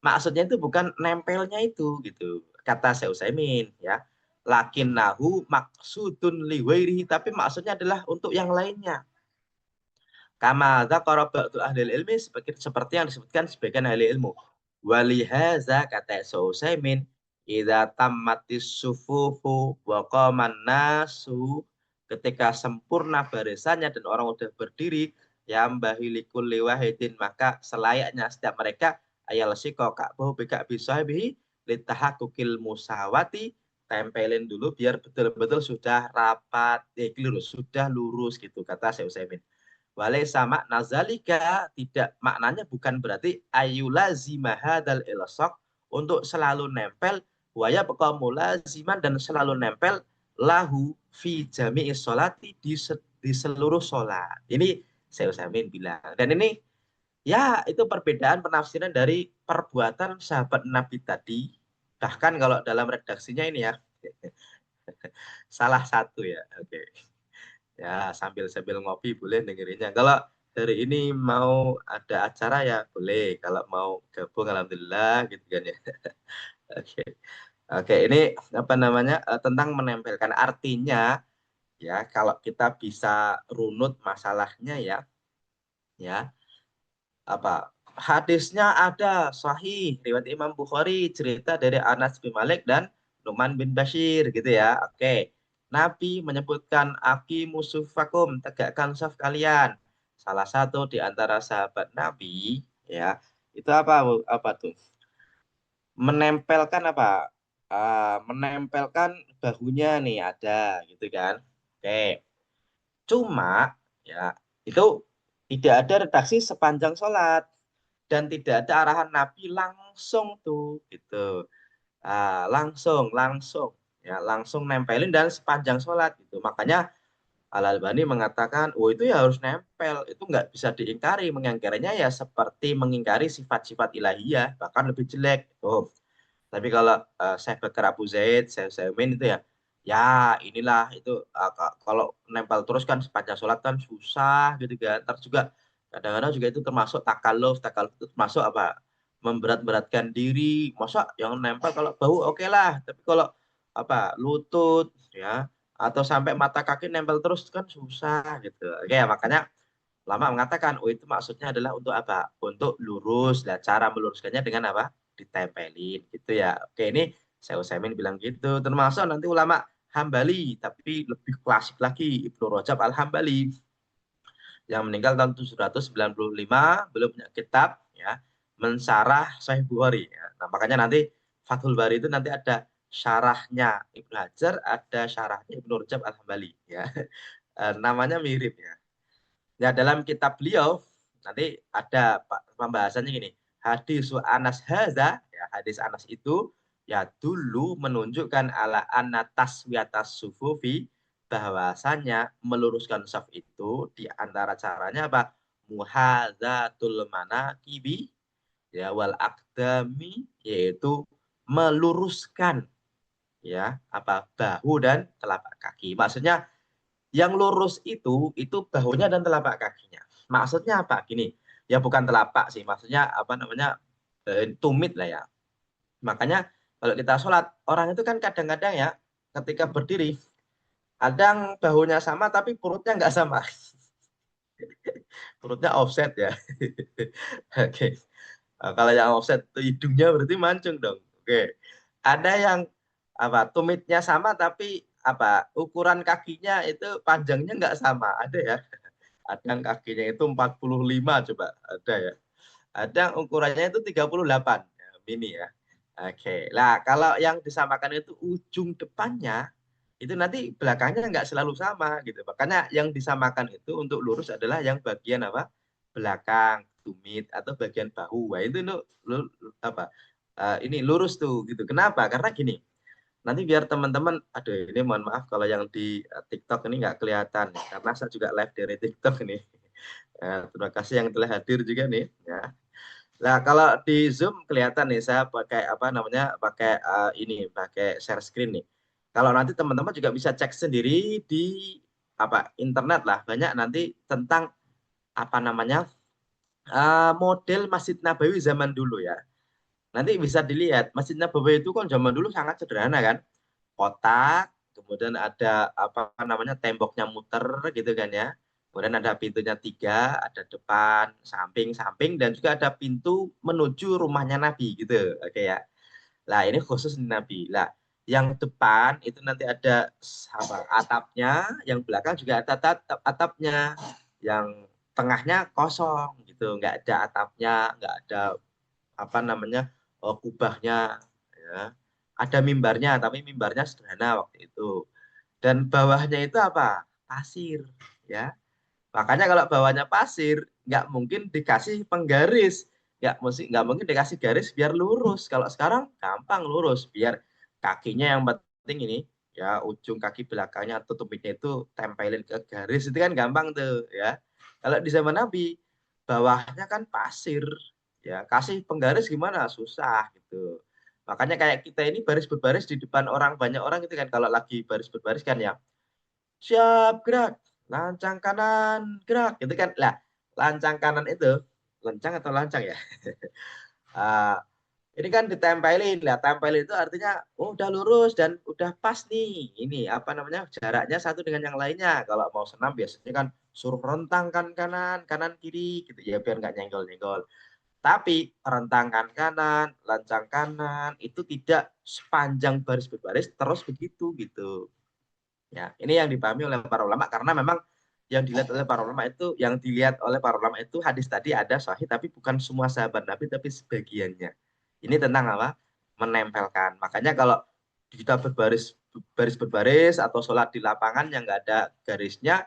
Maksudnya itu bukan nempelnya itu gitu. Kata saya Utsaimin ya. Lakinnahu maksudun liwairihi, tapi maksudnya adalah untuk yang lainnya. Kama dzakara ba'du ahli ilmi, seperti yang disebutkan sebagian ahli ilmu. Walihaza, kata Utsaimin, idza tammatis sufufu wa qaman nasu, ketika sempurna barisannya dan orang udah berdiri, yang bahilikul liwahidin, maka selayaknya setiap mereka ayal siko ka'bahu bika bisahibihi litahakukil musawati, tempelin dulu biar betul-betul sudah rapat, lurus, sudah lurus gitu, kata Syekh Utsaimin. Walai sama nazalika, tidak, maknanya bukan berarti ayulazima hadal ilsaq, untuk selalu nempel, waya mulaziman, dan selalu nempel, lahu fi jami'i sholati, di seluruh sholat. Ini saya Utsaimin bilang. Dan ini ya itu perbedaan penafsiran dari perbuatan sahabat Nabi tadi. Bahkan kalau dalam redaksinya ini ya, salah satu ya. Oke. Ya, sambil-sambil ngopi boleh dengerinnya. Kalau hari ini mau ada acara ya boleh. Kalau mau gabung alhamdulillah gitu kan ya. Oke. Oke, ini apa namanya tentang menempelkan artinya ya kalau kita bisa runut masalahnya ya apa hadisnya ada sahih riwayat Imam Bukhari cerita dari Anas bin Malik dan Nu'man bin Bashir gitu ya. Oke. Nabi menyebutkan aki musufakum tegakkan saf kalian. Salah satu di antara sahabat Nabi ya itu apa tuh? Menempelkan apa? Menempelkan bahunya nih ada gitu kan. Oke. Cuma ya itu tidak ada redaksi sepanjang sholat dan tidak ada arahan Nabi langsung tuh gitu. Langsung ya langsung nempelin dan sepanjang sholat gitu. Makanya Al-Albani mengatakan, oh itu ya harus nempel, itu nggak bisa diingkari. Mengingkarinya ya seperti mengingkari sifat-sifat ilahiyah, bahkan lebih jelek. Tuh. Tapi kalau Syekh Bakar Abu Zaid, Syekh Utsaimin itu ya inilah itu kalau nempel terus kan sepanjang sholat kan susah gitu kan. Terus juga kadang-kadang juga itu termasuk takalluf, takalluf itu termasuk apa? Memberat-beratkan diri. Masa yang nempel kalau bau oke lah, tapi kalau apa lutut ya atau sampai mata kaki nempel terus kan susah gitu. Oke, ya, makanya lama mengatakan, oh itu maksudnya adalah untuk apa? Untuk lurus. Dan cara meluruskannya dengan apa? Ditempelin gitu ya. Oke, ini saya Utsaimin bilang gitu. Termasuk nanti ulama Hambali, tapi lebih klasik lagi, Ibnu Rajab Al-Hambali yang meninggal tahun 795, belum punya kitab ya, mensyarah Sahih Bukhari ya. Nah, makanya nanti Fathul Bari itu nanti ada syarahnya Ibnu Hajar, ada syarahnya Ibnu Rajab Al-Hambali ya. Namanya mirip ya. Ya dalam kitab beliau nanti ada pembahasannya gini. Hadis Anas haza, ya hadis Anas itu ya dulu menunjukkan ala anna taswiyatas sufufi bahwasanya meluruskan saf itu di antara caranya apa? Muhadzatul manakibi ya wal aqdami yaitu meluruskan ya apa bahu dan telapak kaki. Maksudnya yang lurus itu bahunya dan telapak kakinya. Maksudnya apa? Gini, ya bukan telapak sih, maksudnya apa namanya tumit lah ya. Makanya kalau kita sholat, orang itu kan kadang-kadang ya ketika berdiri, kadang bahunya sama tapi perutnya nggak sama. Perutnya offset ya. Oke. Nah, kalau yang offset itu hidungnya berarti mancung dong. Oke. Ada yang apa tumitnya sama tapi apa ukuran kakinya itu panjangnya nggak sama. Ada ya. Ada yang kakinya itu 45 coba ada ya. Ada yang ukurannya itu 38 ya, mini ya. Oke. Lah kalau yang disamakan itu ujung depannya itu nanti belakangnya nggak selalu sama gitu. Makanya yang disamakan itu untuk lurus adalah yang bagian apa? Belakang, tumit atau bagian bahu. Wah, itu apa? Ini lurus tuh gitu. Kenapa? Karena gini, nanti biar teman-teman, aduh ini mohon maaf kalau yang di TikTok ini nggak kelihatan karena saya juga live dari TikTok ini. Terima kasih yang telah hadir juga nih. Ya. Nah kalau di Zoom kelihatan nih saya pakai apa namanya pakai ini pakai share screen nih. Kalau nanti teman-teman juga bisa cek sendiri di apa internet lah banyak nanti tentang apa namanya model Masjid Nabawi zaman dulu ya. Nanti bisa dilihat Masjid Nabawi itu kan zaman dulu sangat sederhana kan kotak, kemudian ada apa namanya temboknya muter gitu kan ya. Kemudian ada pintunya tiga, ada depan, samping, samping, dan juga ada pintu menuju rumahnya Nabi gitu. Oke ya. Lah ini khusus Nabi. Lah yang depan itu nanti ada apa, atapnya, yang belakang juga ada atapnya, yang tengahnya kosong gitu, nggak ada atapnya, nggak ada apa namanya kubahnya ya. Ada mimbarnya tapi mimbarnya sederhana waktu itu dan bawahnya itu apa pasir ya makanya kalau bawahnya pasir nggak mungkin dikasih penggaris nggak mungkin dikasih garis biar lurus kalau sekarang gampang lurus biar kakinya yang penting ini ya ujung kaki belakangnya atau tumitnya itu tempelin ke garis itu kan gampang tuh ya kalau di zaman Nabi bawahnya kan pasir ya kasih penggaris gimana susah gitu makanya kayak kita ini baris berbaris di depan orang banyak orang gitu kan kalau lagi baris berbaris kan ya siap gerak lancang kanan gerak gitu kan lah lancang kanan itu lancang atau lancang ya Ini kan ditempelin lah, tempel itu artinya oh udah lurus dan udah pas nih. Ini apa namanya jaraknya satu dengan yang lainnya. Kalau mau senam biasanya kan suruh rentangkan kanan, kanan kiri gitu ya biar nggak nyenggol-nyenggol. Tapi rentangkan kanan, lancang kanan itu tidak sepanjang baris berbaris terus begitu gitu. Ya, ini yang dipahami oleh para ulama karena memang yang dilihat oleh para ulama itu hadis tadi ada sahih tapi bukan semua sahabat Nabi tapi sebagiannya. Ini tentang apa? Menempelkan. Makanya kalau kita baris berbaris atau sholat di lapangan yang nggak ada garisnya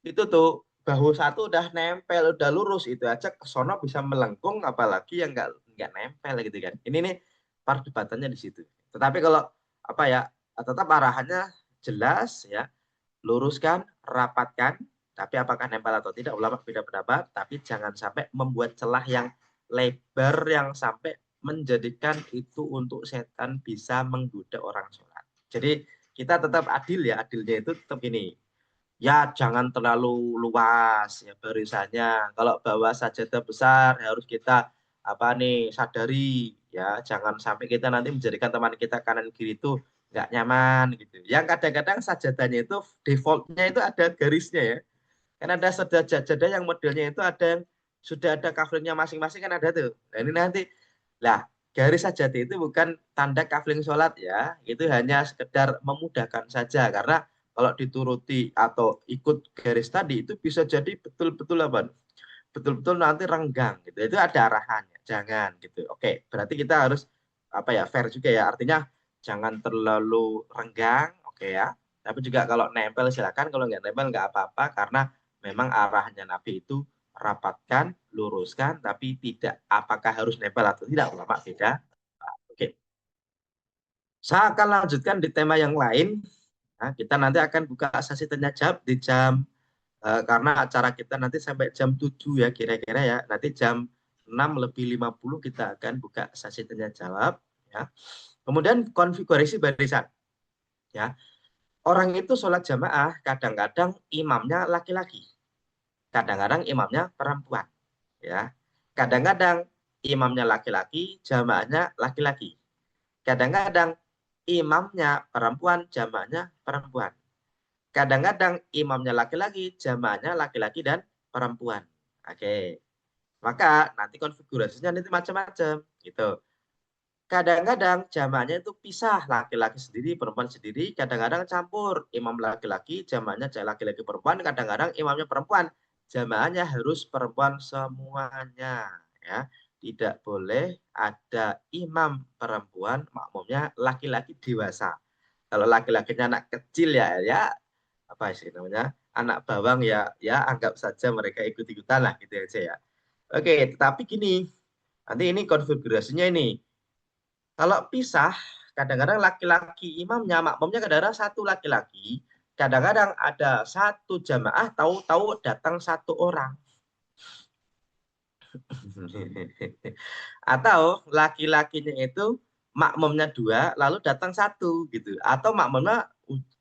itu tuh bahu satu udah nempel, udah lurus itu aja ke sono bisa melengkung apalagi yang nggak nempel gitu kan. Ini nih perdebatannya di situ. Tetapi kalau apa ya tetap arahannya jelas ya, luruskan, rapatkan, tapi apakah nempel atau tidak ulama beda pendapat, tapi jangan sampai membuat celah yang lebar yang sampai menjadikan itu untuk setan bisa menggoda orang sholat. Jadi kita tetap adil ya, adilnya itu tetap ini. Ya jangan terlalu luas ya barisannya. Kalau bawa sajadah besar harus kita apa nih sadari ya jangan sampai kita nanti menjadikan teman kita kanan kiri itu nggak nyaman gitu. Yang kadang-kadang sajadahnya itu defaultnya itu ada garisnya ya. Kan ada sajadah yang modelnya itu ada yang sudah ada kaflingnya masing-masing kan ada tuh. Nah ini nanti lah garis sajadah itu bukan tanda kafling sholat ya. Itu hanya sekedar memudahkan saja karena kalau dituruti atau ikut garis tadi itu bisa jadi betul-betul apa? Betul-betul nanti renggang gitu. Itu ada arahannya. Jangan gitu. Oke, berarti kita harus apa ya fair juga ya. Artinya jangan terlalu renggang, oke ya. Tapi juga kalau nempel silakan, kalau nggak nempel nggak apa-apa karena memang arahnya Nabi itu rapatkan, luruskan, tapi tidak apakah harus nempel atau tidak ulama beda. Oke, saya akan lanjutkan di tema yang lain. Nah, kita nanti akan buka sesi tanya jawab di jam karena acara kita nanti sampai jam 7 ya kira-kira ya. Nanti jam 6:50 kita akan buka sesi tanya jawab ya. Kemudian konfigurasi barisan ya. Orang itu sholat jamaah kadang-kadang imamnya laki-laki, kadang-kadang imamnya perempuan ya. Kadang-kadang imamnya laki-laki, jamaahnya laki-laki. Kadang-kadang imamnya perempuan, jamaahnya perempuan. Kadang-kadang imamnya laki-laki, jamaahnya laki-laki dan perempuan. Oke. Maka nanti konfigurasinya nanti macam-macam gitu. Kadang-kadang jamaahnya itu pisah, laki-laki sendiri, perempuan sendiri, kadang-kadang campur, imam laki-laki, jamaahnya laki-laki perempuan, kadang-kadang imamnya perempuan, jamaahnya harus perempuan semuanya ya. Tidak boleh ada imam perempuan, makmumnya laki-laki dewasa. Kalau laki-lakinya anak kecil ya ya apa sih namanya? Anak bawang ya ya anggap saja mereka ikut-ikutan lah gitu aja ya. Oke, tetapi gini, nanti ini konfigurasinya ini kalau pisah, kadang-kadang laki-laki imamnya, makmumnya kadang-kadang satu laki-laki, kadang-kadang ada satu jamaah, tahu-tahu datang satu orang. Atau laki-lakinya itu makmumnya dua, lalu datang satu gitu. Atau makmumnya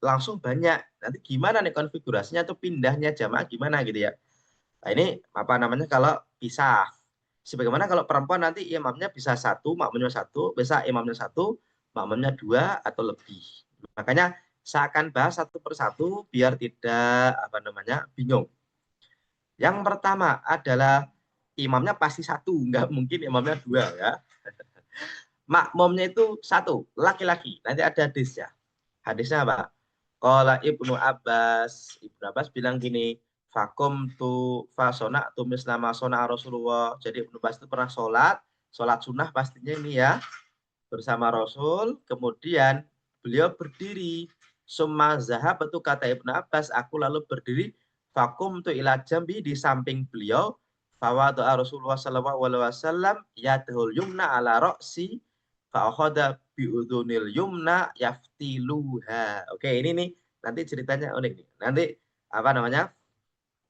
langsung banyak. Nanti gimana nih konfigurasinya tuh pindahnya jamaah gimana gitu ya. Nah ini apa namanya kalau pisah. Sebagaimana kalau perempuan nanti imamnya bisa satu, makmumnya satu, bisa imamnya satu, makmumnya dua atau lebih. Makanya saya akan bahas satu persatu biar tidak apa namanya bingung. Yang pertama adalah imamnya pasti satu, nggak mungkin imamnya dua ya. Makmumnya itu satu, laki-laki. Nanti ada hadisnya. Hadisnya apa? Qala Ibnu Abbas bilang gini, fakum tu fasona tu mislama sona Rasulullah. Jadi Ibnu Abbas itu pernah sholat sunnah pastinya ini ya, bersama Rasul. Kemudian beliau berdiri. Summa zahab itu kata Ibnu Abbas, aku lalu berdiri. Fakum tu ila jambi di samping beliau. Fawadu'a Rasulullah sallallahu alaihi wasallam yadhul yumna ala roksi fa'akhoda biudunil yumna yaftiluha. Oke, ini nih nanti ceritanya unik nih. Nanti apa namanya?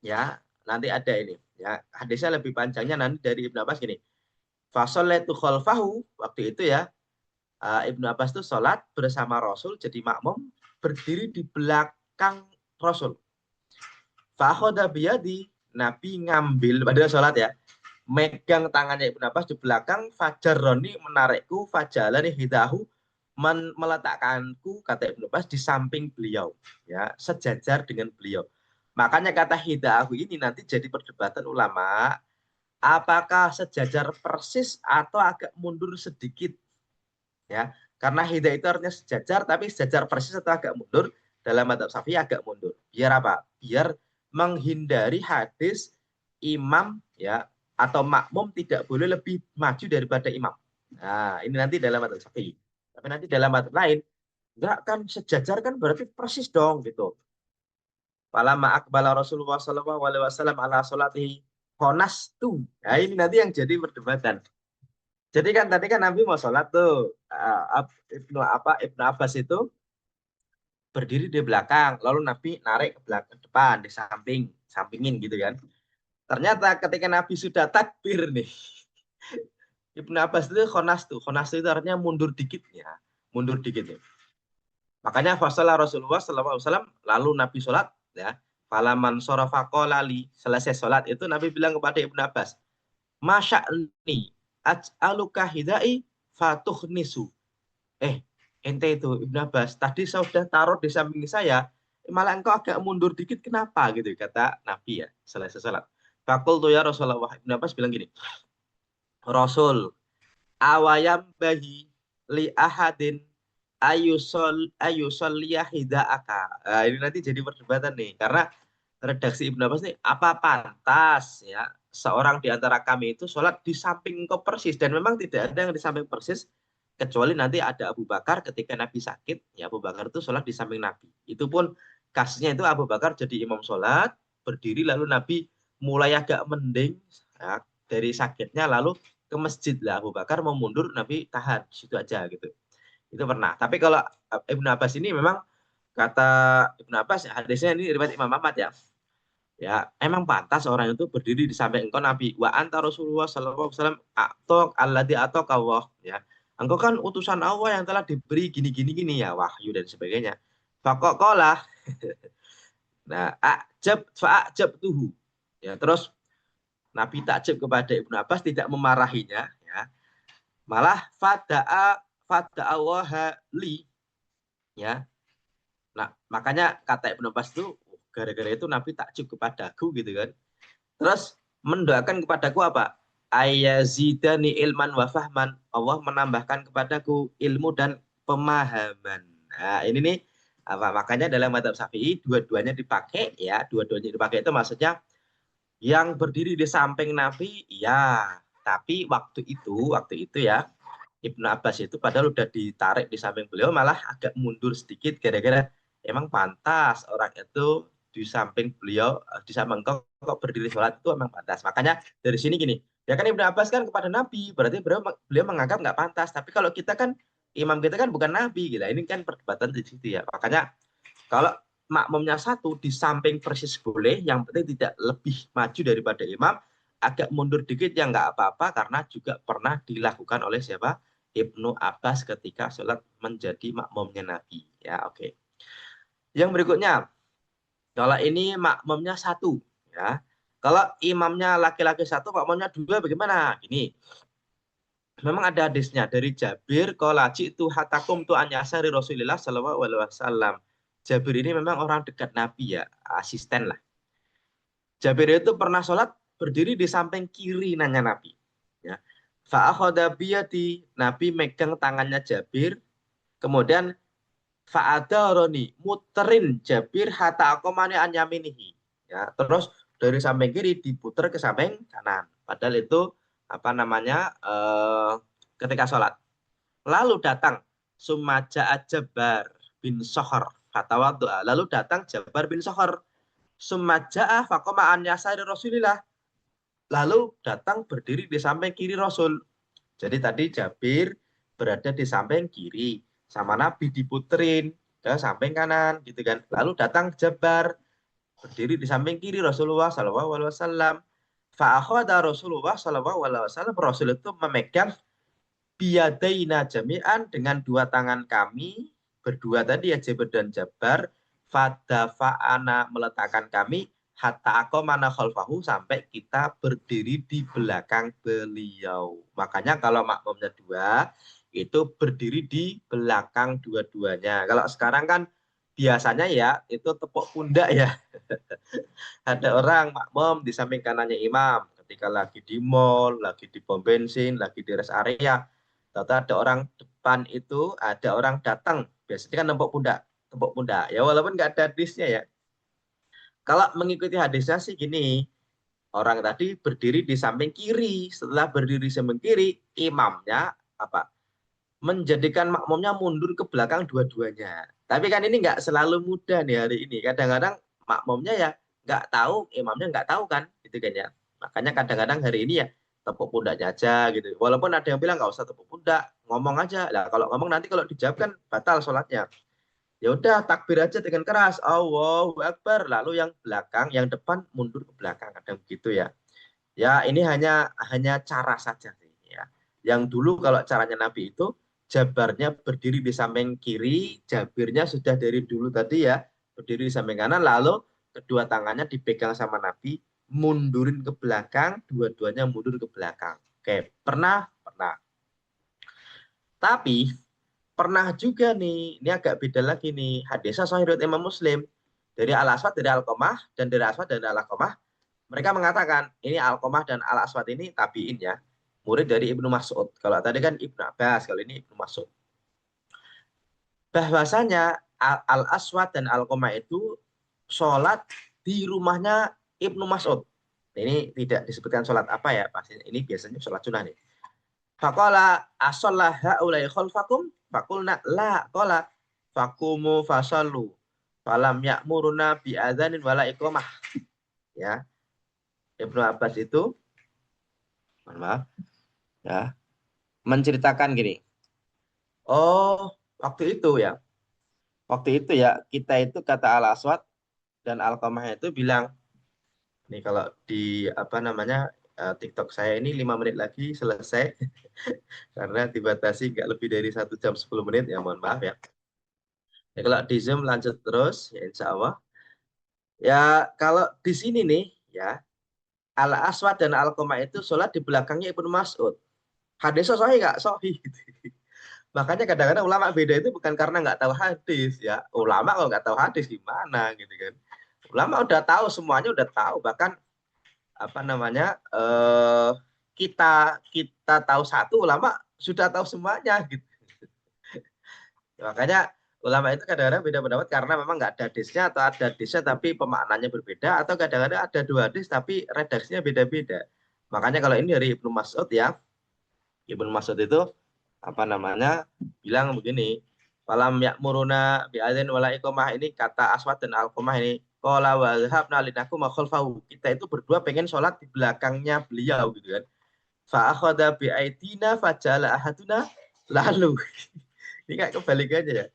Ya, nanti ada ini. Ya, hadisnya lebih panjangnya nanti dari Ibnu Abbas gini. Fasolatu khalfahu waktu itu ya Ibnu Abbas itu sholat bersama Rasul jadi makmum berdiri di belakang Rasul. Fakhoda biyadi Nabi ngambil pada sholat ya. megang tangannya Ibnu Abbas di belakang, fajarroni menarikku, fajalani hidahu meletakkanku, kata Ibnu Abbas, di samping beliau, ya, sejajar dengan beliau. Makanya kata hidahu ini nanti jadi perdebatan ulama, apakah sejajar persis atau agak mundur sedikit, ya. Karena hidah itu artinya sejajar, tapi sejajar persis atau agak mundur, dalam madzhab Syafi'i agak mundur. Biar apa? Biar menghindari hadis imam, ya, atau makmum tidak boleh lebih maju daripada imam. Nah, ini nanti dalam madzhab Syafi'i. Tapi nanti dalam madzhab lain, enggak kan sejajar kan berarti persis dong gitu. Falamma aqbala Rasulullah sallallahu alaihi wasallam ala salatihi khonastu. Nah, ini nanti yang jadi perdebatan. Jadi kan tadi kan Nabi mau sholat tuh, Ibnu Abbas itu berdiri di belakang, lalu Nabi narik ke belakang, ke depan, di samping, sampingin gitu kan. Ternyata ketika Nabi sudah takbir nih, Ibnu Abbas itu khonas itu artinya mundur dikit ya, mundur dikit ya. Makanya fasalah Rasulullah SAW, lalu Nabi sholat ya, falaman sorofa lali, selesai sholat itu Nabi bilang kepada Ibnu Abbas, masya'ni aj'aluka hidai fatuh nisu. Ente itu Ibnu Abbas, tadi saya sudah taruh di samping saya, malah engkau agak mundur dikit, kenapa gitu, kata Nabi ya, selesai sholat. Fakul tuh ya Rasulullah, Ibnu Abbas bilang gini, Rasul, awayam bahi li ahadin ayusol liyahidaaka. Nah, ini nanti jadi perdebatan nih, karena redaksi Ibnu Abbas nih, apa pantas ya seorang di antara kami itu sholat di samping engkau persis, dan memang tidak ada yang di samping persis kecuali nanti ada Abu Bakar ketika Nabi sakit, ya Abu Bakar itu sholat di samping Nabi. Itu pun kasusnya itu Abu Bakar jadi imam sholat, berdiri lalu Nabi mulai agak mending ya, dari sakitnya, lalu ke masjid lah Abu Bakar mau mundur, Nabi tahan situ aja gitu. Itu pernah. Tapi kalau Ibnu Abbas ini memang kata Ibnu Abbas, hadisnya ini riwayat Imam Ahmad ya. Ya, emang pantas orang itu berdiri di samping engkau Nabi. Wa anta Rasulullah sallallahu alaihi wasallam atok alladzi ataka Allah, ya. Engkau kan utusan Allah yang telah diberi gini ya, wahyu dan sebagainya. Faqaqala. Nah, fa'ajab tuhu. Ya, terus Nabi takjub kepada Ibnu Abbas, tidak memarahinya, ya. Malah fada'a li, ya. Nah, makanya kata Ibnu Abbas itu, gara-gara itu Nabi takjub kepadaku gitu kan. Terus mendoakan kepadaku apa? Ayazidani ilman wa fahman. Allah menambahkan kepadaku ilmu dan pemahaman. Nah, ini nih apa, makanya dalam madzhab Syafi'i dua-duanya dipakai ya, dua-duanya dipakai itu maksudnya yang berdiri di samping Nabi ya, tapi waktu itu ya Ibnu Abbas itu padahal udah ditarik di samping beliau, malah agak mundur sedikit gara-gara emang pantas orang itu di samping beliau, di samping engkau kok berdiri sholat, itu emang pantas. Makanya dari sini gini, ya kan Ibnu Abbas kan kepada Nabi, berarti beliau menganggap nggak pantas. Tapi kalau kita kan, imam kita kan bukan Nabi, gitu. Ini kan perdebatan di situ ya. Makanya kalau makmumnya satu di samping persis boleh, yang penting tidak lebih maju daripada imam, agak mundur dikit ya nggak apa-apa, karena juga pernah dilakukan oleh siapa? Ibnu Abbas ketika sholat menjadi makmumnya Nabi. Ya, oke. Yang berikutnya, kalau ini makmumnya satu, ya. Kalau imamnya laki-laki satu, makmumnya dua, bagaimana? Ini memang ada hadisnya dari Jabir, kalau itu hatakum tu anyasari Rasulullah Shallallahu Alaihi Wasallam. Jabir ini memang orang dekat Nabi ya, asisten lah. Jabir itu pernah sholat berdiri di samping kiri nanya Nabi. Ya. Fa'akhoda biyadi, Nabi megang tangannya Jabir, kemudian fa'adaroni, muterin Jabir hatta akomani anyaminihi. Ya, terus dari samping kiri diputer ke samping kanan. Padahal itu apa namanya ketika sholat. Lalu datang Sumaja Jabar bin Sohor fatawaddu'a. Lalu datang Jabar bin Sohor. Sumaja fakoma an yasari Rasulillah. Lalu datang berdiri di samping kiri Rasul. Jadi tadi Jabir berada di samping kiri, sama Nabi diputerin ke samping kanan gitu kan. Lalu datang Jabar berdiri di samping kiri Rasulullah Shallallahu Alaihi Wasallam. Fa'akhada Rasulullah Shallallahu Alaihi Wasallam, Rasul itu memegang biyadaina jami'an, dengan dua tangan kami berdua tadi ya, Jabir dan Jabar, fadafa'ana meletakkan kami hatta aku mana khalfahu, sampai kita berdiri di belakang beliau. Makanya kalau makmumnya dua, itu berdiri di belakang dua-duanya. Kalau sekarang kan biasanya ya itu tepuk pundak ya. Ada orang makmum di samping kanannya imam. Ketika lagi di mall, lagi di pom bensin, lagi di rest area, tahu ada orang depan itu, ada orang datang. Biasanya kan tepuk pundak, tepuk pundak. Ya walaupun nggak ada hadisnya ya. Kalau mengikuti hadisnya sih gini, orang tadi berdiri di samping kiri. Setelah berdiri samping kiri, imamnya apa? Menjadikan makmumnya mundur ke belakang dua-duanya. Tapi kan ini nggak selalu mudah nih hari ini. Kadang-kadang makmumnya ya nggak tahu, imamnya nggak tahu kan, gitu kan ya. Makanya kadang-kadang hari ini ya tepuk pundaknya aja gitu. Walaupun ada yang bilang nggak usah tepuk pundak, ngomong aja. Lah kalau ngomong nanti kalau dijawab kan batal sholatnya. Ya udah takbir aja dengan keras, Allahu Akbar. Lalu yang belakang, yang depan mundur ke belakang, kadang begitu ya. Ya ini hanya cara saja sih ya. Yang dulu kalau caranya Nabi itu jabarnya berdiri di samping kiri, jabirnya sudah dari dulu tadi ya, berdiri di samping kanan, lalu kedua tangannya dipegang sama Nabi, mundurin ke belakang, dua-duanya mundur ke belakang. Oke, pernah, pernah. Tapi pernah juga nih, ini agak beda lagi nih, hadisnya sahih riwayat Imam Muslim, dari Al-Aswad, dari Al-Qamah, dan dari Aswad dan Al-Qamah, mereka mengatakan ini Al-Qamah dan Al-Aswad ini tabiin ya, murid dari Ibnu Mas'ud. Kalau tadi kan Ibnu Abbas, kalau ini Ibnu Mas'ud. Bahwasanya Al-Aswad dan Al-Qamah itu sholat di rumahnya Ibnu Mas'ud. Ini tidak disebutkan sholat apa ya, pasti ini biasanya sholat sunnah nih. Faqala asollah haulai khalfakum faqulna la qala faqumu fasallu falam ya'muruna bi adzanin wala iqamah. Ya, Ibnu Abbas itu mohon maaf ya, menceritakan gini. Oh, waktu itu ya. Waktu itu ya kita itu kata Al Aswad dan Al Qamah itu bilang, nih kalau di apa namanya TikTok saya ini 5 menit lagi selesai karena dibatasi nggak lebih dari 1 jam 10 menit ya, mohon maaf ya. Ya, kalau di Zoom lanjut terus, ya insya Allah. Ya, kalau di sini nih, ya, Al Aswad dan Al Qamah itu sholat di belakangnya Ibnu Mas'ud. Hadisnya sahih nggak? Sahih. Gitu. Makanya kadang-kadang ulama beda itu bukan karena nggak tahu hadis, ya. Ulama kalau nggak tahu hadis gimana, gitu kan? Ulama udah tahu semuanya, udah tahu. Bahkan apa namanya kita kita tahu satu, ulama sudah tahu semuanya, gitu. Makanya ulama itu kadang-kadang beda pendapat karena memang nggak ada hadisnya, atau ada hadisnya tapi pemaknanya berbeda, atau kadang-kadang ada dua hadis tapi redaksinya beda-beda. Makanya kalau ini dari Ibnu Mas'ud ya, Ibnu Mas'ud itu apa namanya bilang begini, falam ya'muruna bi'adzin wala iqamah, ini kata Aswad dan Al-Qamah ini, qala wa dhahabna linakum khalfahu, kita itu berdua pengen sholat di belakangnya beliau gitu kan. Fa akhadha bi aitina fajala ahaduna lalu. Ini kayak kebalikannya ya.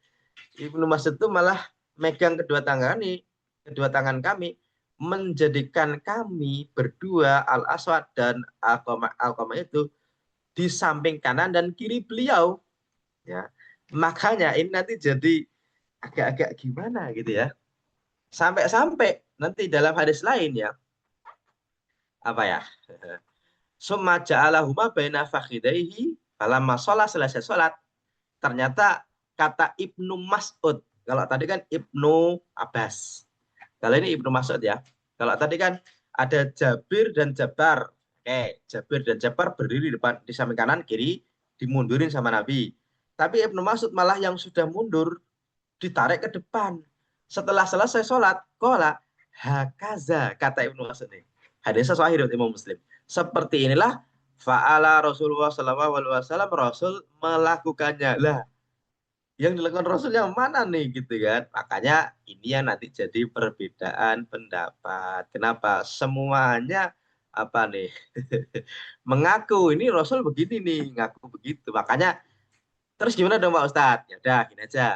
Ibnu Mas'ud itu malah megang kedua tangan nih, kedua tangan kami, menjadikan kami berdua Al Aswad dan Al-Qamah itu di samping kanan dan kiri beliau, ya. Makanya ini nanti jadi agak-agak gimana gitu ya. Sampai-sampai nanti dalam hadis lain ya, apa ya? Summa ja'alahuma baina fakhidaihi falamma shalah, selesai salat. Ternyata kata Ibnu Mas'ud, kalau tadi kan Ibnu Abbas, kalau ini Ibnu Mas'ud ya. Kalau tadi kan ada Jabir dan Jabar. Oke, Jabir dan Jabar berdiri di depan, di samping kanan kiri, dimundurin sama Nabi. Tapi Ibnu Mas'ud malah yang sudah mundur ditarik ke depan. Setelah selesai sholat, kola hakaza, kata Ibnu Mas'ud ini. Hadisnya sahih dari Imam Muslim. Seperti inilah fa'ala Rasulullah sallallahu alaihi wasallam, Rasul melakukannya. Lah, yang dilakukan Rasul yang mana nih gitu kan. Makanya ini yang nanti jadi perbedaan pendapat. Kenapa? Semuanya apa nih? Mengaku ini Rasul begini nih, ngaku begitu. Makanya terus gimana dong Pak Ustadz? Ya udah gini aja.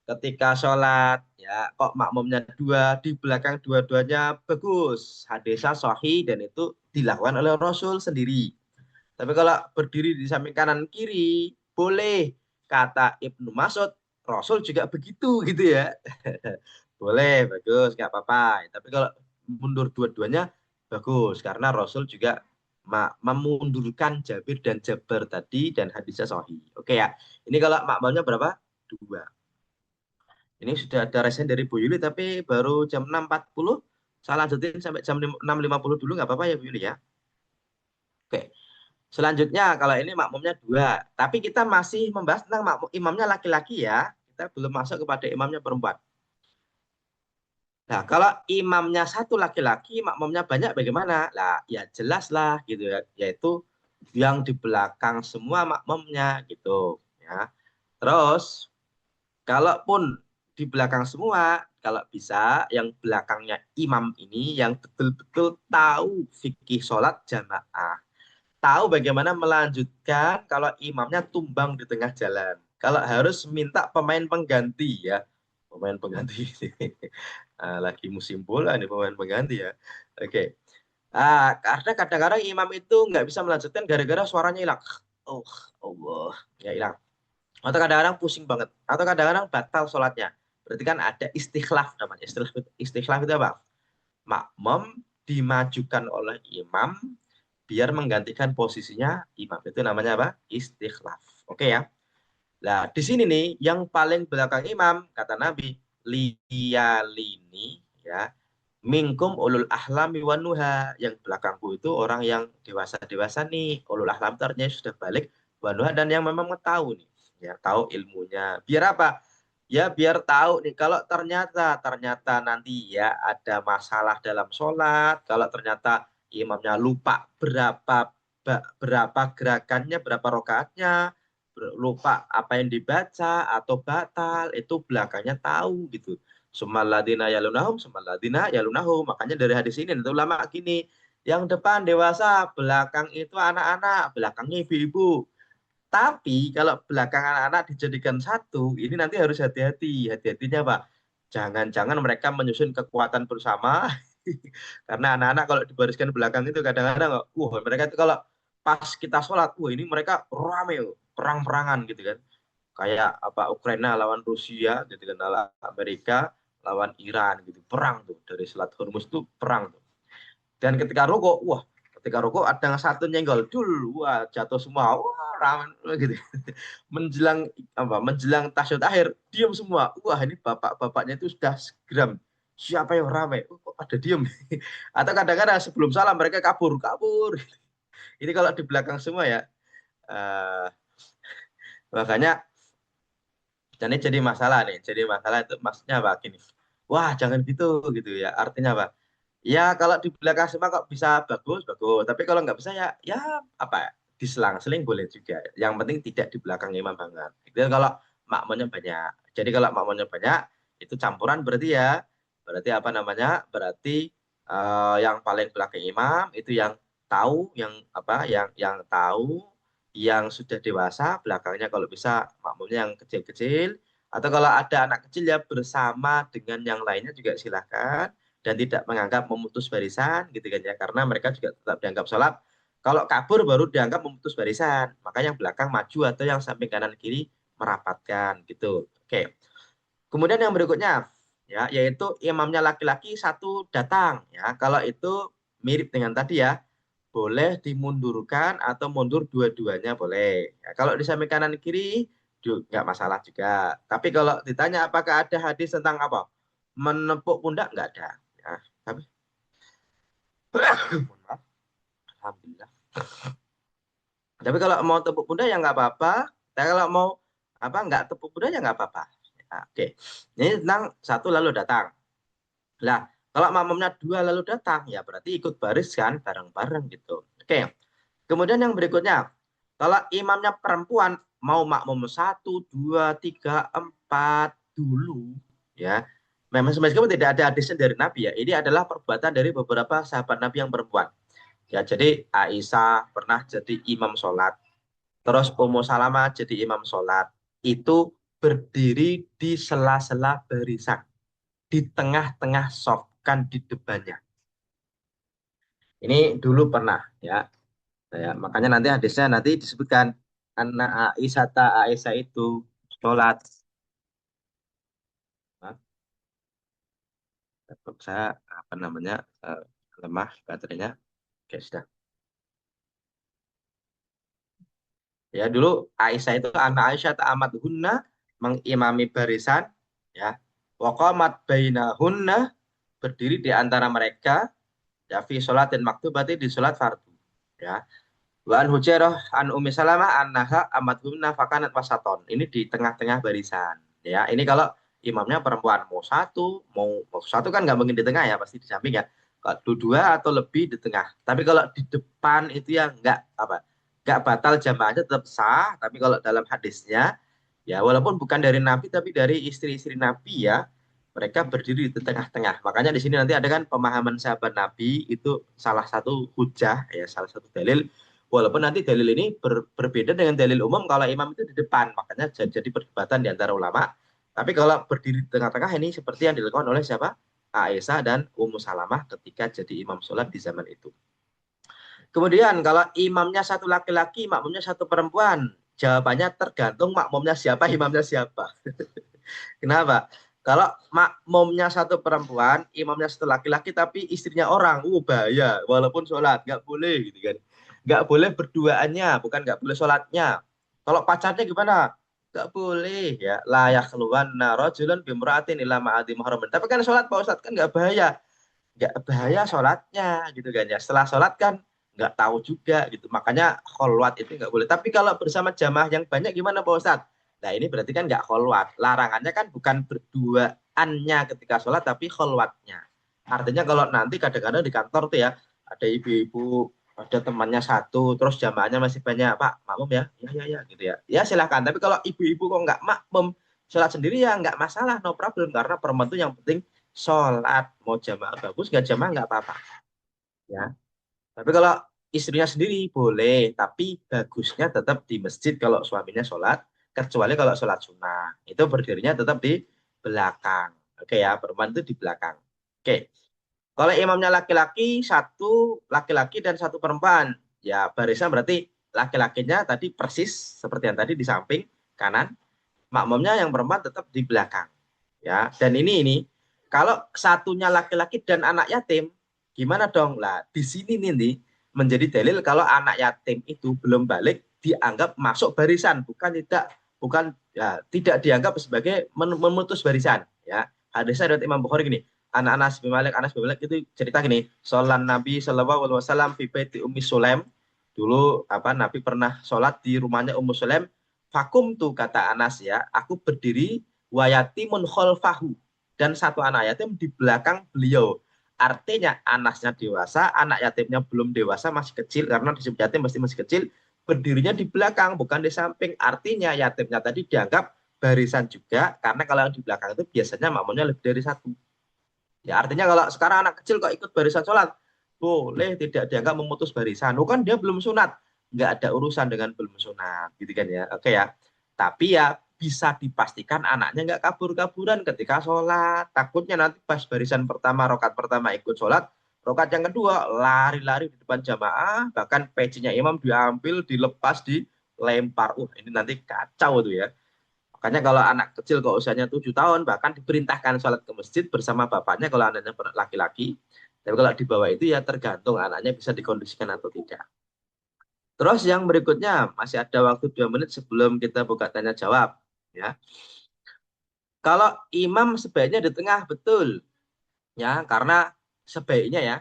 Ketika sholat ya kok makmumnya dua, di belakang dua-duanya bagus, hadisnya sahih dan itu dilakukan oleh Rasul sendiri. Tapi kalau berdiri di samping kanan kiri boleh, kata Ibnu Mas'ud, Rasul juga begitu gitu ya. Boleh, bagus, nggak apa-apa. Tapi kalau mundur dua-duanya bagus karena Rasul juga memundurkan Jabir dan Jabar tadi dan hadisnya sahih. Oke ya. Ini kalau makmumnya berapa? Dua. Ini sudah ada resen dari Bu Yuli tapi baru jam 6.40. Saya lanjutin sampai jam 6.50 dulu nggak apa-apa ya Bu Yuli ya. Oke. Selanjutnya kalau ini makmumnya dua, tapi kita masih membahas tentang makmum imamnya laki-laki ya. Kita belum masuk kepada imamnya perempuan. Nah, kalau imamnya satu laki-laki, makmumnya banyak bagaimana? Lah, ya jelas lah gitu ya, yaitu yang di belakang semua makmumnya gitu ya. Terus, kalaupun di belakang semua, kalau bisa yang belakangnya imam ini yang betul-betul tahu fikih sholat jamaah, tahu bagaimana melanjutkan kalau imamnya tumbang di tengah jalan. Kalau harus minta pemain pengganti ya, pemain pengganti. Lagi musim bola nih pemain pengganti ya. Oke. Karena kadang-kadang imam itu nggak bisa melanjutkan gara-gara suaranya hilang. Oh, Allah, ya hilang. Atau kadang-kadang pusing banget. Atau kadang-kadang batal sholatnya. Berarti kan ada istikhlaf namanya. Istikhlaf itu apa? Makmum dimajukan oleh imam biar menggantikan posisinya imam. Itu namanya apa? Istikhlaf. Oke ya. Nah, di sini nih yang paling belakang imam kata Nabi liyalini ya minkum ulul ahlami wanuha yang belakangku itu orang yang dewasa-dewasa nih ulul ahlam itu artinya sudah balik wanuha dan yang memang tahu nih ya tahu ilmunya biar apa ya biar tahu nih kalau ternyata nanti ya ada masalah dalam sholat kalau ternyata imamnya lupa berapa gerakannya berapa rokaatnya lupa apa yang dibaca atau batal itu belakangnya tahu gitu. Sumaladina yalunahum, sumaladina yalunahum. Makanya dari hadis ini nanti ulama gini, yang depan dewasa, belakang itu anak-anak, belakangnya ibu-ibu. Tapi kalau belakang anak-anak dijadikan satu, ini nanti harus hati-hati. Hati-hatinya Pak. Jangan-jangan mereka menyusun kekuatan bersama. Karena anak-anak kalau dibariskan belakang itu kadang-kadang, mereka itu kalau pas kita sholat, ini mereka rame, perang-perangan gitu kan. Kayak apa Ukraina lawan Rusia, gitu kan, Amerika lawan Iran gitu, perang tuh dari Selat Hormuz tuh perang tuh. Dan ketika rokok ada yang satu nyenggol, jatuh semua, ramen gitu. Menjelang tasyahud akhir, diam semua. Wah, ini bapak-bapaknya itu sudah segeram. Siapa yang ramai? Kok ada diem? Atau kadang-kadang sebelum salam mereka kabur, kabur. Ini kalau di belakang semua ya. Uh, Makanya dan ini jadi masalah nih. Jadi masalah itu maksudnya apa? Gini. Wah, jangan gitu ya. Artinya apa? Ya kalau di belakang semua kok bisa bagus, bagus. Tapi kalau nggak bisa ya apa ya? Diselang-seling boleh juga. Yang penting tidak di belakang imam banget. Itu kalau makmumnya banyak. Jadi kalau makmumnya banyak itu campuran berarti ya. Berarti apa namanya? Berarti yang paling belakang imam itu yang tahu, yang apa? Yang tahu, yang sudah dewasa. Belakangnya kalau bisa makmumnya yang kecil-kecil. Atau kalau ada anak kecil ya bersama dengan yang lainnya juga silahkan dan tidak menganggap memutus barisan gitu kan ya karena mereka juga tetap dianggap sholat kalau kabur baru dianggap memutus barisan maka yang belakang maju atau yang samping kanan kiri merapatkan gitu oke kemudian yang berikutnya ya yaitu imamnya laki-laki satu datang ya kalau itu mirip dengan tadi ya boleh dimundurkan atau mundur dua-duanya boleh ya, kalau di samping kanan kiri nggak masalah juga tapi kalau ditanya apakah ada hadis tentang apa menepuk pundak nggak ada ya tapi mohon maaf alhamdulillah tapi kalau mau tepuk pundak ya nggak apa-apa tapi kalau mau apa nggak tepuk pundak ya nggak apa-apa ya, oke ini tentang satu lalu datang lah kalau makmumnya dua lalu datang ya berarti ikut baris kan bareng-bareng gitu oke kemudian yang berikutnya kalau imamnya perempuan mau makmum satu dua tiga empat dulu ya memang meskipun tidak ada hadisnya dari Nabi ya ini adalah perbuatan dari beberapa sahabat Nabi yang perempuan. Ya, jadi Aisyah pernah jadi imam sholat. Terus Ummu Salamah jadi imam sholat. Itu berdiri di sela-sela barisan. Di tengah-tengah soft, kan di depannya. Ini dulu pernah ya. Ya makanya nanti hadisnya nanti disebutkan. Anak Aisyah itu sholat. Saya apa namanya lemah baterainya. Oke, sudah. Ya dulu Aisyah itu anak Aisyah amat hunna mengimami barisan ya. Waqamat bainahunna berdiri di antara mereka ya fi sholatin maktubati di sholat fardu ya. Wa an Hujairah an Ummi Salamah annaha amat hunna fakanat wasaton. Ini di tengah-tengah barisan ya. Ini kalau imamnya perempuan mau satu kan nggak mungkin di tengah ya, pasti di samping ya. Kalau dua atau lebih di tengah. Tapi kalau di depan itu ya nggak apa nggak batal jamaahnya, tetap sah. Tapi kalau dalam hadisnya ya walaupun bukan dari Nabi tapi dari istri-istri Nabi ya, mereka berdiri di tengah-tengah. Makanya di sini nanti ada kan pemahaman sahabat Nabi itu salah satu hujah ya, salah satu dalil. Walaupun nanti dalil ini berbeda dengan dalil umum kalau imam itu di depan, makanya jadi perdebatan di antara ulama. Tapi kalau berdiri di tengah-tengah ini seperti yang dilakukan oleh siapa? Aisyah dan Ummu Salamah ketika jadi imam sholat di zaman itu. Kemudian kalau imamnya satu laki-laki, makmumnya satu perempuan, jawabannya tergantung makmumnya siapa, imamnya siapa. Kenapa? Kalau makmumnya satu perempuan, imamnya satu laki-laki, tapi istrinya orang, bahaya. Walaupun sholat, nggak boleh gitu kan. Nggak boleh berduaannya, bukan nggak boleh sholatnya. Kalau pacarnya gimana? Nggak boleh ya. Layak keluar narojulun bimraatin ila ma'ati muharramin. Tapi kan sholat Pak Ustadz kan nggak bahaya sholatnya gitu kan ya. Setelah sholat kan nggak tahu juga gitu. Makanya kholwat itu nggak boleh. Tapi kalau bersama jamaah yang banyak gimana Pak Ustadz? Nah ini berarti kan nggak kholwat. Larangannya kan bukan berduaannya ketika sholat, tapi kholwatnya. Artinya kalau nanti kadang-kadang di kantor tuh ya, ada ibu-ibu, ada temannya satu, terus jamaahnya masih banyak, Pak, makmum ya? Ya, ya, ya, gitu ya. Ya silahkan. Tapi kalau ibu-ibu kok nggak makmum, sholat sendiri ya nggak masalah, no problem. Karena perempuan itu yang penting sholat. Mau jamaah bagus, nggak jamaah nggak apa-apa. Ya. Tapi kalau istrinya sendiri boleh, tapi bagusnya tetap di masjid kalau suaminya sholat, kecuali kalau sholat sunnah. Itu berdirinya tetap di belakang. Oke ya, perempuan itu di belakang. Oke, kalau imamnya laki-laki, satu laki-laki dan satu perempuan. Ya, barisan berarti laki-lakinya tadi persis seperti yang tadi di samping kanan, makmumnya yang perempuan tetap di belakang. Ya, dan ini kalau satunya laki-laki dan anak yatim, gimana dong? Lah, di sini nih menjadi dalil kalau anak yatim itu belum balik dianggap masuk barisan, bukan ya, tidak dianggap sebagai memutus barisan, ya. Hadisnya dari Imam Bukhari gini, Anas bin Malik itu cerita gini, sholat Nabi Shallallahu Alaihi Wasallam di baiti Ummi Sulaim. Dulu apa Nabi pernah sholat di rumahnya Ummu Sulaim. Fakum tuh kata Anas ya, aku berdiri wayatimun kholfahu dan satu anak yatim di belakang beliau. Artinya anasnya dewasa, anak yatimnya belum dewasa, masih kecil karena disebut yatim pasti masih kecil, berdirinya di belakang bukan di samping. Artinya yatimnya tadi dianggap barisan juga karena kalau yang di belakang itu biasanya makmumnya lebih dari satu. Ya artinya kalau sekarang anak kecil kok ikut barisan sholat, boleh tidak dianggap memutus barisan. Oh kan dia belum sunat, nggak ada urusan dengan belum sunat, gitu kan ya. Oke ya. Tapi ya bisa dipastikan anaknya nggak kabur-kaburan ketika sholat. Takutnya nanti pas barisan pertama, rokat pertama ikut sholat, rokat yang kedua lari-lari di depan jamaah, bahkan pecinya imam diambil, dilepas, dilempar. Ini nanti kacau tuh ya. Makanya kalau anak kecil kalau usianya 7 tahun bahkan diperintahkan sholat ke masjid bersama bapaknya kalau anaknya laki-laki. Tapi kalau di bawah itu ya tergantung anaknya bisa dikondisikan atau tidak. Terus yang berikutnya masih ada waktu 2 menit sebelum kita buka tanya jawab. Ya, kalau imam sebaiknya di tengah betul, ya karena sebaiknya ya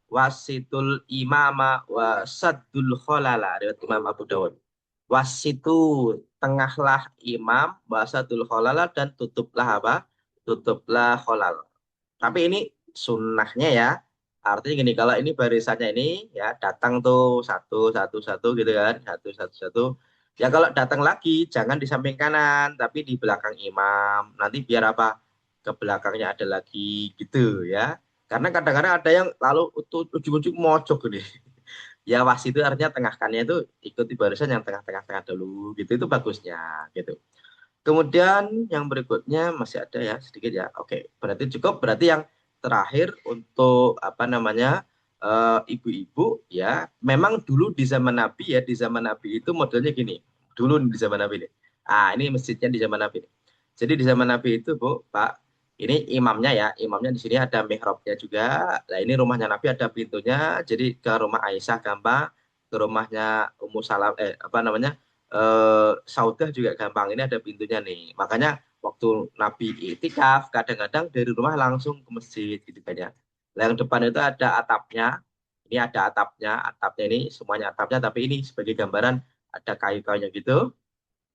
wasitul imama wasadul kholala riwayat Imam Abu Dawud. Wasitu tengahlah imam wasadul kholala dan tutuplah apa? Tutuplah kholal. Tapi ini sunnahnya ya. Artinya gini, kalau ini barisannya ini ya datang tuh satu satu satu gitu kan, satu satu satu. Ya kalau datang lagi jangan di samping kanan, tapi di belakang imam. Nanti biar apa? Ke belakangnya ada lagi gitu ya. Karena kadang-kadang ada yang lalu ujung-ujung mojok gini. Ya was itu artinya tengahkannya itu ikuti barisan yang tengah-tengah dulu gitu, itu bagusnya gitu. Kemudian yang berikutnya masih ada ya sedikit ya. Oke, berarti cukup. Berarti yang terakhir untuk apa namanya ibu-ibu ya. Memang dulu di zaman Nabi ya, di zaman Nabi itu modelnya gini. Dulu di zaman Nabi ini. Ah, ini masjidnya di zaman Nabi. Jadi di zaman Nabi itu Bu, Pak, Ini imamnya ya, imamnya di sini ada mihrabnya juga. Nah ini rumahnya Nabi ada pintunya, jadi ke rumah Aisyah gampang, ke rumahnya Ummu Salam, apa namanya, Saudah juga gampang. Ini ada pintunya nih. Makanya waktu Nabi itikaf, kadang-kadang dari rumah langsung ke masjid gitu kan ya. Nah, yang depan itu ada atapnya. Ini ada atapnya, atapnya ini semuanya atapnya, tapi ini sebagai gambaran ada kayu-kayunya gitu.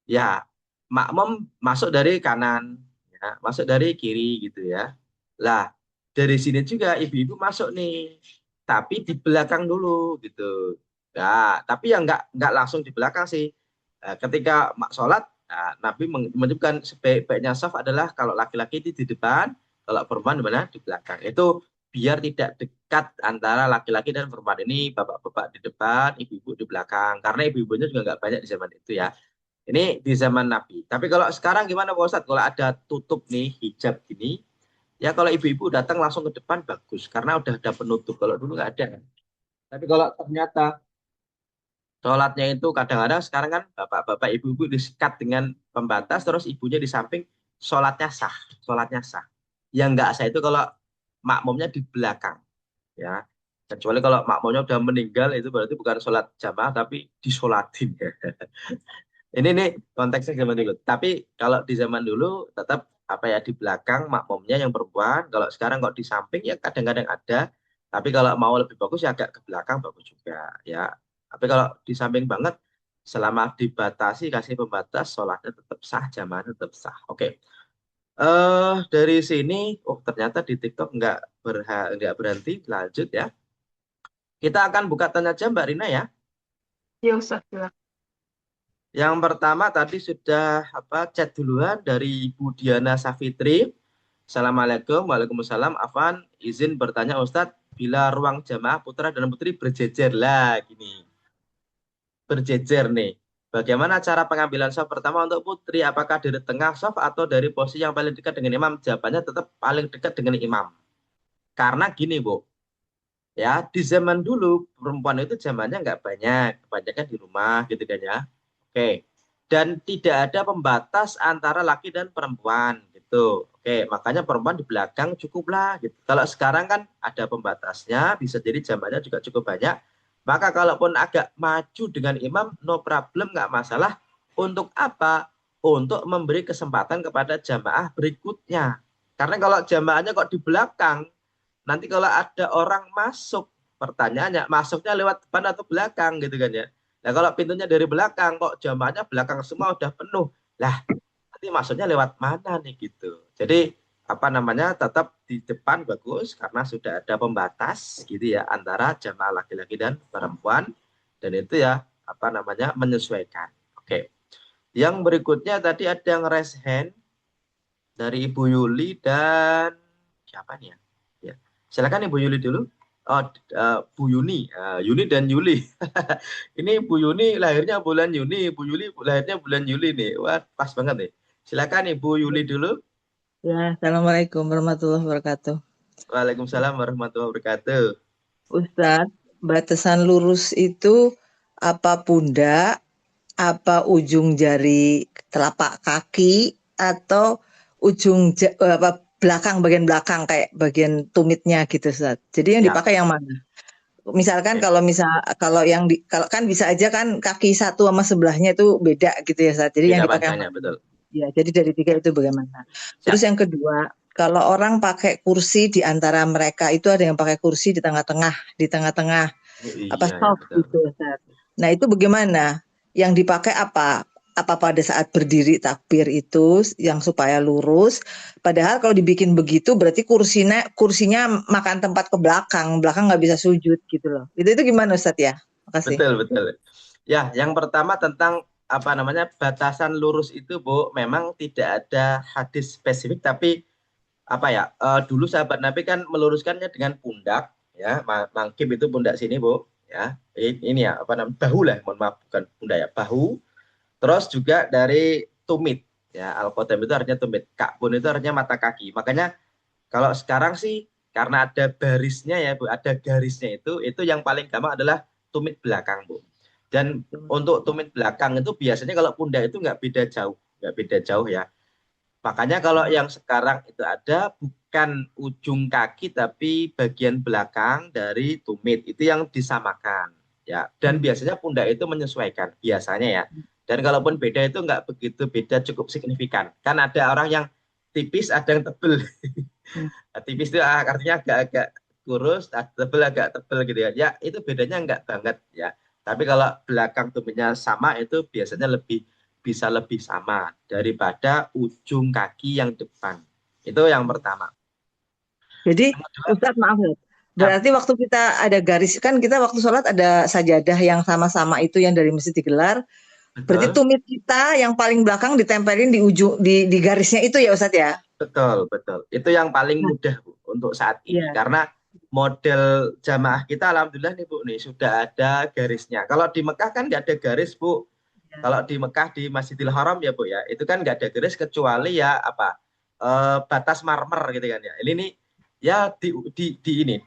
Ya, makmum masuk dari kanan, ya, masuk dari kiri gitu ya. Lah, dari sini juga ibu-ibu masuk nih, tapi di belakang dulu gitu. Nah, tapi yang nggak langsung di belakang sih. Ketika sholat, nah, Nabi menyebutkan sebaik-baiknya saf adalah kalau laki-laki itu di depan, kalau perempuan di mana di belakang. Itu biar tidak dekat antara laki-laki dan perempuan ini, bapak-bapak di depan, ibu-ibu di belakang. Karena ibu-ibunya juga nggak banyak di zaman itu ya. Ini di zaman Nabi. Tapi kalau sekarang gimana Pak Ustadz? Kalau ada tutup nih hijab gini, ya kalau ibu-ibu datang langsung ke depan bagus karena udah ada penutup. Kalau dulu nggak ada. Tapi kalau ternyata sholatnya itu kadang-kadang sekarang kan bapak-bapak ibu-ibu disikat dengan pembatas terus ibunya di samping sholatnya sah, sholatnya sah. Yang nggak sah itu kalau makmumnya di belakang ya. Kecuali kalau makmumnya udah meninggal itu berarti bukan sholat jamaah tapi disolatin. Ini nih konteksnya zaman dulu. Tapi kalau di zaman dulu tetap apa ya di belakang makmumnya yang perempuan. Kalau sekarang kok di samping ya kadang-kadang ada. Tapi kalau mau lebih bagus ya agak ke belakang bagus juga ya. Tapi kalau di samping banget selama dibatasi kasih pembatas sholatnya tetap sah, jamaah tetap sah. Oke. Dari sini oh ternyata di TikTok nggak berhenti lanjut ya. Kita akan buka tanya jawab Mbak Rina ya. Ya Ustaz, silakan. Yang pertama tadi sudah apa chat duluan dari Ibu Diana Safitri. Assalamualaikum, waalaikumsalam. Afan, izin bertanya Ustadz, bila ruang jamaah putra dan putri berjejer lah gini, berjejer nih. Bagaimana cara pengambilan saf pertama untuk putri? Apakah dari tengah saf atau dari posisi yang paling dekat dengan imam? Jawabannya tetap paling dekat dengan imam. Karena gini, Bu, ya di zaman dulu perempuan itu zamannya nggak banyak, kebanyakan di rumah gitu kan ya. Oke, dan tidak ada pembatas antara laki dan perempuan gitu. Oke, makanya perempuan di belakang cukuplah gitu. Kalau sekarang kan ada pembatasnya, bisa jadi zamannya juga cukup banyak. Maka kalaupun agak maju dengan imam, no problem, nggak masalah. Untuk apa? Untuk memberi kesempatan kepada jamaah berikutnya. Karena kalau jamaahnya kok di belakang, nanti kalau ada orang masuk, pertanyaannya masuknya lewat depan atau belakang gitu kan ya. Nah kalau pintunya dari belakang kok jamaahnya belakang semua udah penuh. Lah nanti masuknya lewat mana nih gitu. Jadi apa namanya tetap di depan bagus karena sudah ada pembatas gitu ya antara jamaah laki-laki dan perempuan dan itu ya apa namanya menyesuaikan. Oke. Yang berikutnya tadi ada yang raise hand dari Ibu Yuli dan siapa nih ya? Ya. Silakan Ibu Yuli dulu. Oh, Bu Yuni, Yuni dan Yuli. Ini Bu Yuni lahirnya bulan Juni, Bu Yuli lahirnya bulan Juli nih. Wah, pas banget nih. Silakan Ibu Yuli dulu. Ya, Assalamualaikum warahmatullahi wabarakatuh. Waalaikumsalam warahmatullahi wabarakatuh. Ustadz, batasan lurus itu apa pundak, apa ujung jari telapak kaki, atau apa belakang bagian belakang kayak bagian tumitnya gitu, Ustadz. Jadi yang Ya, dipakai yang mana? Misalkan oke. kalau yang kalau kan bisa aja kan kaki satu sama sebelahnya itu beda gitu ya, Ustadz. Jadi yang Beda dipakai yang panjangnya, mana? betul. Ya, jadi dari tiga itu bagaimana? Terus Siap. yang kedua, kalau orang pakai kursi di antara mereka itu ada yang pakai kursi di tengah-tengah Oh, apa iya ya, soft betul. gitu, Ustaz. Nah, itu bagaimana? Yang dipakai apa? Apa pada saat berdiri takbir itu yang supaya lurus? Padahal kalau dibikin begitu berarti kursinya makan tempat ke belakang, belakang nggak bisa sujud gitu loh. Itu gimana Ustaz ya? Makasih. Betul, betul. Ya, yang pertama tentang apa namanya batasan lurus itu, Bu, memang tidak ada hadis spesifik, tapi apa ya? Dulu sahabat Nabi kan meluruskannya dengan pundak, ya, mangkib itu pundak sini, Bu, ya. Ini ya, apa namanya? Bahu lah, mohon maaf, bukan pundak ya, bahu. Terus juga dari tumit, ya, al-qatam itu artinya tumit. Ka'bun itu artinya mata kaki. Makanya kalau sekarang sih karena ada barisnya ya Bu, ada garisnya itu yang paling gampang adalah tumit belakang Bu. Dan untuk tumit belakang itu biasanya kalau pundak itu nggak beda jauh ya. Makanya kalau yang sekarang itu ada bukan ujung kaki tapi bagian belakang dari tumit itu yang disamakan ya. Dan Hmm. biasanya pundak itu menyesuaikan biasanya ya. Dan kalaupun beda itu nggak begitu beda, cukup signifikan. Kan ada orang yang tipis, ada yang tebel. Hmm. Tipis itu artinya agak-agak kurus, tebel agak tebel gitu ya. Ya itu bedanya nggak banget ya. Tapi kalau belakang tumitnya sama itu biasanya bisa lebih sama daripada ujung kaki yang depan. Itu yang pertama. Jadi Yang kedua, Ustadz maaf ya. ya, Berarti waktu kita ada garis kan kita waktu sholat ada sajadah yang sama-sama itu yang dari masjid digelar. Berarti betul, tumit kita yang paling belakang ditempelin di ujung di garisnya itu ya Ustadz ya. betul, betul. Itu yang paling Nah, mudah Bu, untuk saat ini. iya. Karena model jamaah kita alhamdulillah nih Bu nih sudah ada garisnya. Kalau di Mekah kan nggak ada garis Bu. Iya. Kalau di Mekah di Masjidil Haram ya Bu ya, itu kan nggak ada garis kecuali ya apa batas marmer gitu kan ya. Ini nih ya di ini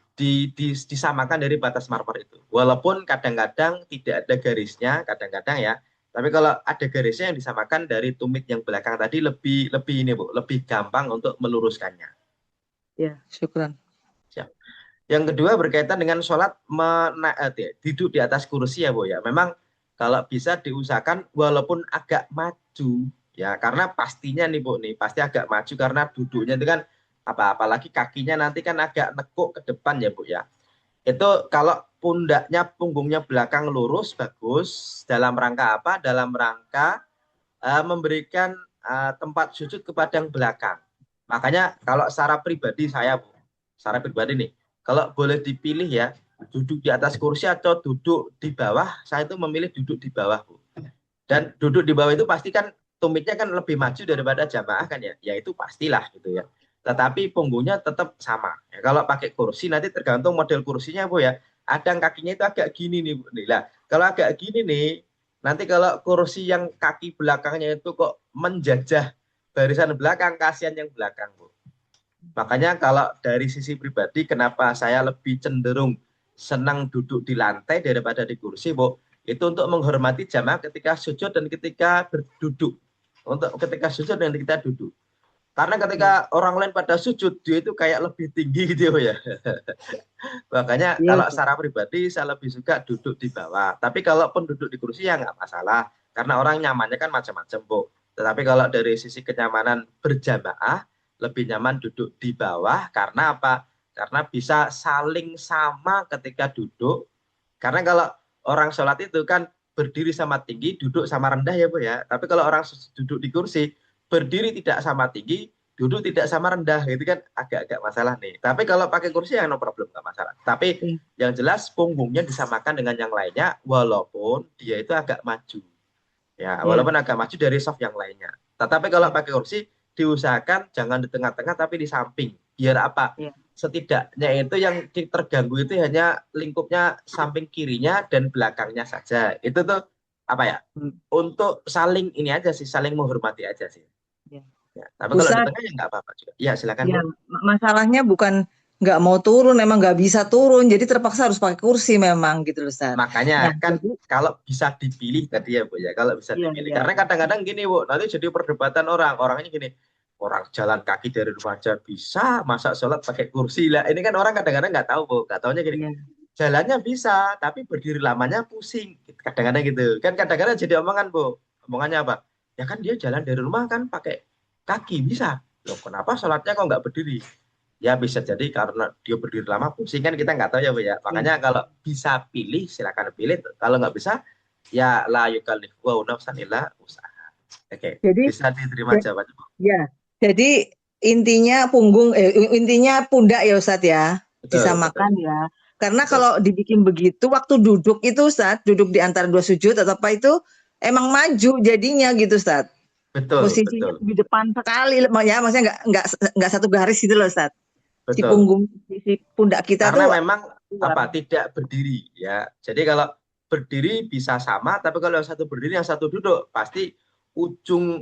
disamakan dari batas marmer itu. Walaupun kadang-kadang tidak ada garisnya, kadang-kadang ya. Tapi kalau ada garisnya yang disamakan dari tumit yang belakang tadi lebih lebih ini Bu, lebih gampang untuk meluruskannya. Ya, syukran. Siap. Yang kedua berkaitan dengan sholat duduk di atas kursi ya Bu ya. Memang kalau bisa diusahakan walaupun agak maju ya, karena pastinya nih Bu nih pasti agak maju karena duduknya itu kan apalagi kakinya nanti kan agak nekuk ke depan ya Bu ya. Itu kalau punggungnya belakang lurus bagus dalam rangka apa? Dalam rangka memberikan tempat sujud kepada yang belakang. Makanya kalau secara pribadi saya, Bu, secara pribadi nih, kalau boleh dipilih ya, duduk di atas kursi atau duduk di bawah, saya itu memilih duduk di bawah, Bu. Dan duduk di bawah itu pasti kan tumitnya kan lebih maju daripada jamaah kan ya, ya itu pastilah gitu ya. Tetapi punggungnya tetap sama. Ya, kalau pakai kursi nanti tergantung model kursinya, Bu ya. Ada yang kakinya itu agak gini nih, Bu. Nah, kalau agak gini nih, nanti kalau kursi yang kaki belakangnya itu kok menjajah barisan belakang, kasihan yang belakang, Bu. Makanya kalau dari sisi pribadi, kenapa saya lebih cenderung senang duduk di lantai daripada di kursi, Bu? Itu untuk menghormati jamaah ketika sujud dan ketika berduduk. Untuk ketika sujud dan ketika duduk. Karena ketika Iya. orang lain pada sujud, dia itu kayak lebih tinggi gitu ya. Makanya Iya, kalau Ustadz. secara pribadi saya lebih suka duduk di bawah. Tapi kalaupun duduk di kursi ya nggak masalah. Karena orang nyamannya kan macam-macam, Bu. Tetapi kalau dari sisi kenyamanan berjamaah, lebih nyaman duduk di bawah. Karena apa? Karena bisa saling sama ketika duduk. Karena kalau orang sholat itu kan berdiri sama tinggi, duduk sama rendah ya Bu ya. Tapi kalau orang duduk di kursi, berdiri tidak sama tinggi, duduk tidak sama rendah, itu kan agak-agak masalah nih. Tapi kalau pakai kursi ya no problem, nggak masalah. Tapi Iya. yang jelas punggungnya disamakan dengan yang lainnya, walaupun dia itu agak maju. Ya, Iya. walaupun agak maju dari soft yang lainnya. Tetapi kalau pakai kursi, diusahakan jangan di tengah-tengah tapi di samping. Biar apa? Iya. Setidaknya itu yang terganggu itu hanya lingkupnya samping kirinya dan belakangnya saja. Itu tuh apa ya? Hmm. Untuk saling ini aja sih, saling menghormati aja sih. Iya. Ya, tapi kalau di Ustadz, tengah ya nggak apa-apa juga. Ya, silakan ya Bu. masalahnya bukan nggak mau turun, emang nggak bisa turun, jadi terpaksa harus pakai kursi memang gitu loh, Ustadz. Makanya Nah, kan jadi kalau bisa dipilih tadi ya Bu ya, kalau bisa iya, dipilih. iya, Karena iya. kadang-kadang gini Bu, nanti jadi perdebatan orang. Orangnya gini, orang jalan kaki dari rumah aja bisa, masa sholat pakai kursi lah. Ini kan orang kadang-kadang nggak tahu Bu, nggak taunya gini. Iya. Jalannya bisa, tapi berdiri lamanya pusing. Kadang-kadang gitu. Kan kadang-kadang jadi omongan Bu. Omongannya apa? Ya kan dia jalan dari rumah kan pakai kaki bisa. Loh kenapa sholatnya kok nggak berdiri? Ya bisa jadi karena dia berdiri lama pusing kan kita nggak tahu ya Bu ya. Iya. Makanya kalau bisa pilih silakan pilih. Kalau nggak bisa ya la yukallifu nafsan illa usaha. Oke, Jadi bisa diterima ya, jawabannya Bu. ya. Jadi intinya pundak ya Ustadz ya, Betul, betul. disamakan ya. Karena Betul. kalau dibikin begitu waktu duduk itu Ustadz, duduk di antara dua sujud atau apa itu emang maju jadinya gitu Ustadz. Betul, Posisinya betul. di depan sekali ya, maksudnya nggak satu garis gitu loh Ustadz. Si Betul. punggung si pundak kita Karena tuh memang keluar. tidak berdiri ya. Jadi kalau berdiri bisa sama, tapi kalau yang satu berdiri yang satu duduk pasti ujung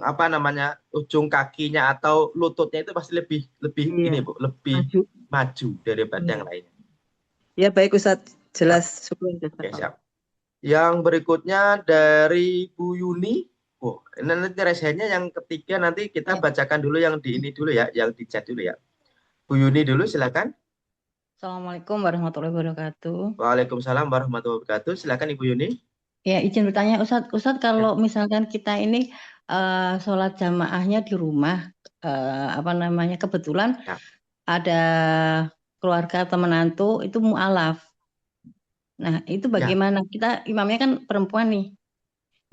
ujung kakinya atau lututnya itu pasti lebih lebih Iya, ini Bu, lebih maju. maju daripada Hmm. yang lainnya. Ya baik Ustadz, Siap. jelas. Syukur Oke, jazakallah. siap. Yang berikutnya dari Bu Yuni. Oh, ini nanti resennya yang ketiga nanti kita bacakan dulu yang di ini dulu ya, yang di chat dulu ya. Bu Yuni dulu silakan. Assalamualaikum warahmatullahi wabarakatuh. Waalaikumsalam warahmatullahi wabarakatuh. Silakan Ibu Yuni. Ya, izin bertanya, Ustadz, Ya. kalau misalkan kita ini sholat jamaahnya di rumah, apa namanya, kebetulan Ya. ada keluarga atau menantu itu mu'alaf. Nah, itu Ya. bagaimana? Kita imamnya kan perempuan nih.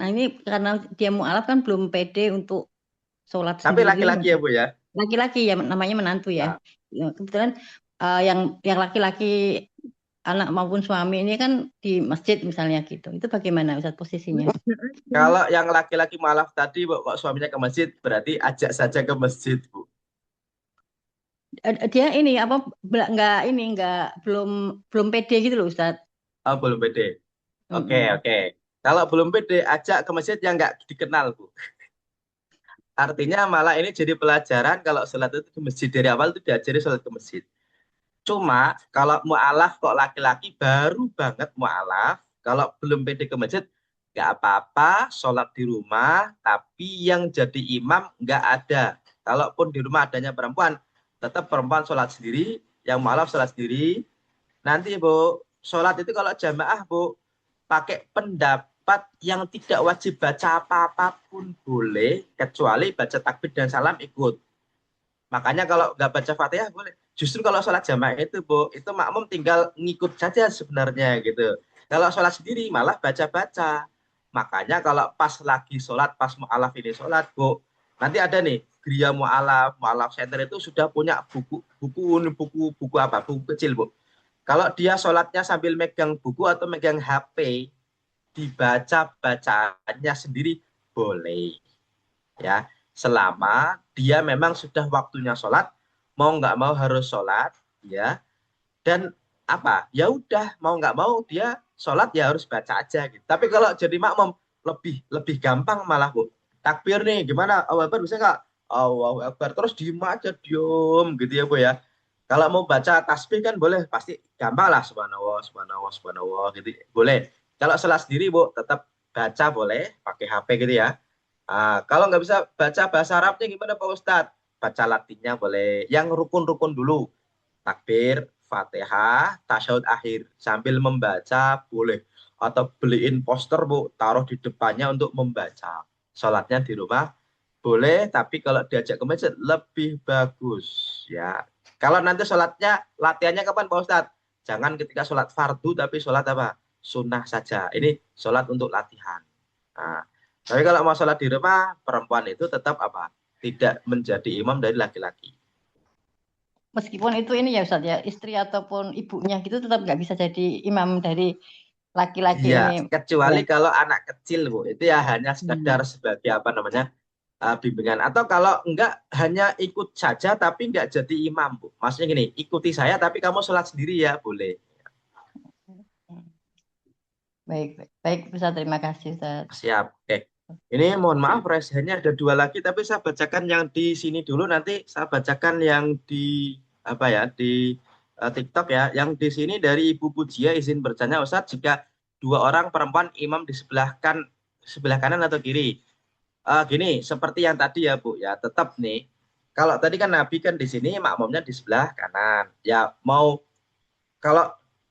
Nah, ini karena dia mu'alaf kan belum pede untuk sholat Tapi sendiri. laki-laki ya Bu ya. Laki-laki ya, namanya menantu ya. Ya, kebetulan yang laki-laki anak maupun suami ini kan di masjid misalnya gitu. Itu bagaimana Ustadz posisinya? Kalau yang laki-laki malaf tadi Bu, kok suaminya ke masjid, berarti ajak saja ke masjid Bu. Dia ini apa nggak belum pede gitu loh Ustadz. Oh, belum pede. Oke, Mm-mm. oke. Kalau belum pede, ajak ke masjid yang nggak dikenal Bu. Artinya malah ini jadi pelajaran kalau sholat itu ke masjid. Dari awal itu diajari sholat ke masjid. Cuma kalau mu'alaf kok laki-laki baru banget mu'alaf, kalau belum pede ke masjid, nggak apa-apa, sholat di rumah, tapi yang jadi imam nggak ada. Kalaupun di rumah adanya perempuan, tetap perempuan sholat sendiri, yang mu'alaf sholat sendiri. Nanti Bu, sholat itu kalau jamaah Bu, pakai pendapat yang tidak wajib baca apa-apapun boleh, kecuali baca takbir dan salam ikut. Makanya kalau nggak baca Fatihah boleh. Justru kalau sholat jamaah itu, Bu, itu makmum tinggal ngikut saja sebenarnya gitu. Kalau sholat sendiri malah baca-baca. Makanya kalau pas lagi sholat, pas mu'alaf ini sholat, Bu, nanti ada nih, Gria Mu'alaf, Mu'alaf Center itu sudah punya buku apa? Buku kecil, Bu. Kalau dia sholatnya sambil megang buku atau megang HP, dibaca bacaannya sendiri boleh. Ya, selama dia memang sudah waktunya sholat, mau nggak mau harus sholat, ya, dan apa, ya udah mau nggak mau dia sholat ya harus baca aja gitu. Tapi kalau jadi makmum lebih lebih gampang malah Bu. Takbir nih gimana? Allahu Akbar bisa nggak? Allahu Akbar terus diem aja diem gitu ya Bu ya. Kalau mau baca tasbih kan boleh, pasti gampang lah subhanallah subhanallah subhanallah gitu boleh. Kalau sholat sendiri Bu tetap baca boleh pakai HP gitu ya. Kalau nggak bisa baca bahasa Arabnya gimana Pak Ustadz? Baca Latinnya boleh. Yang rukun-rukun dulu. Takbir, Fatihah, tasyahud akhir. Sambil membaca boleh. Atau beliin poster Bu, taruh di depannya untuk membaca. Sholatnya di rumah boleh, tapi kalau diajak ke masjid lebih bagus. Ya. Kalau nanti sholatnya, latihannya kapan Pak Ustadz? Jangan ketika sholat fardu, tapi sholat apa? Sunnah saja. Ini sholat untuk latihan. Nah, tapi kalau mau sholat di rumah, perempuan itu tetap apa? Tidak menjadi imam dari laki-laki. Meskipun itu ini ya Ustadz ya, istri ataupun ibunya gitu tetap nggak bisa jadi imam dari laki-laki Iya, ini. kecuali Ya. kalau anak kecil, Bu. Itu ya hanya sekedar sebagai apa namanya bimbingan. Atau kalau enggak hanya ikut saja tapi enggak jadi imam, Bu. Maksudnya gini, ikuti saya tapi kamu sholat sendiri ya, boleh. Baik, baik, baik Ustadz, terima kasih Ustadz. Siap. Oke. Ini mohon maaf, residennya ada dua lagi, tapi saya bacakan yang di sini dulu. Nanti saya bacakan yang di apa ya di TikTok ya. Yang di sini dari Ibu Pujia izin bertanya, Ustadz, jika dua orang perempuan imam di sebelah kanan atau kiri? Gini, seperti yang tadi ya Bu, ya tetap nih. Kalau tadi kan Nabi kan di sini makmumnya di sebelah kanan. Ya mau kalau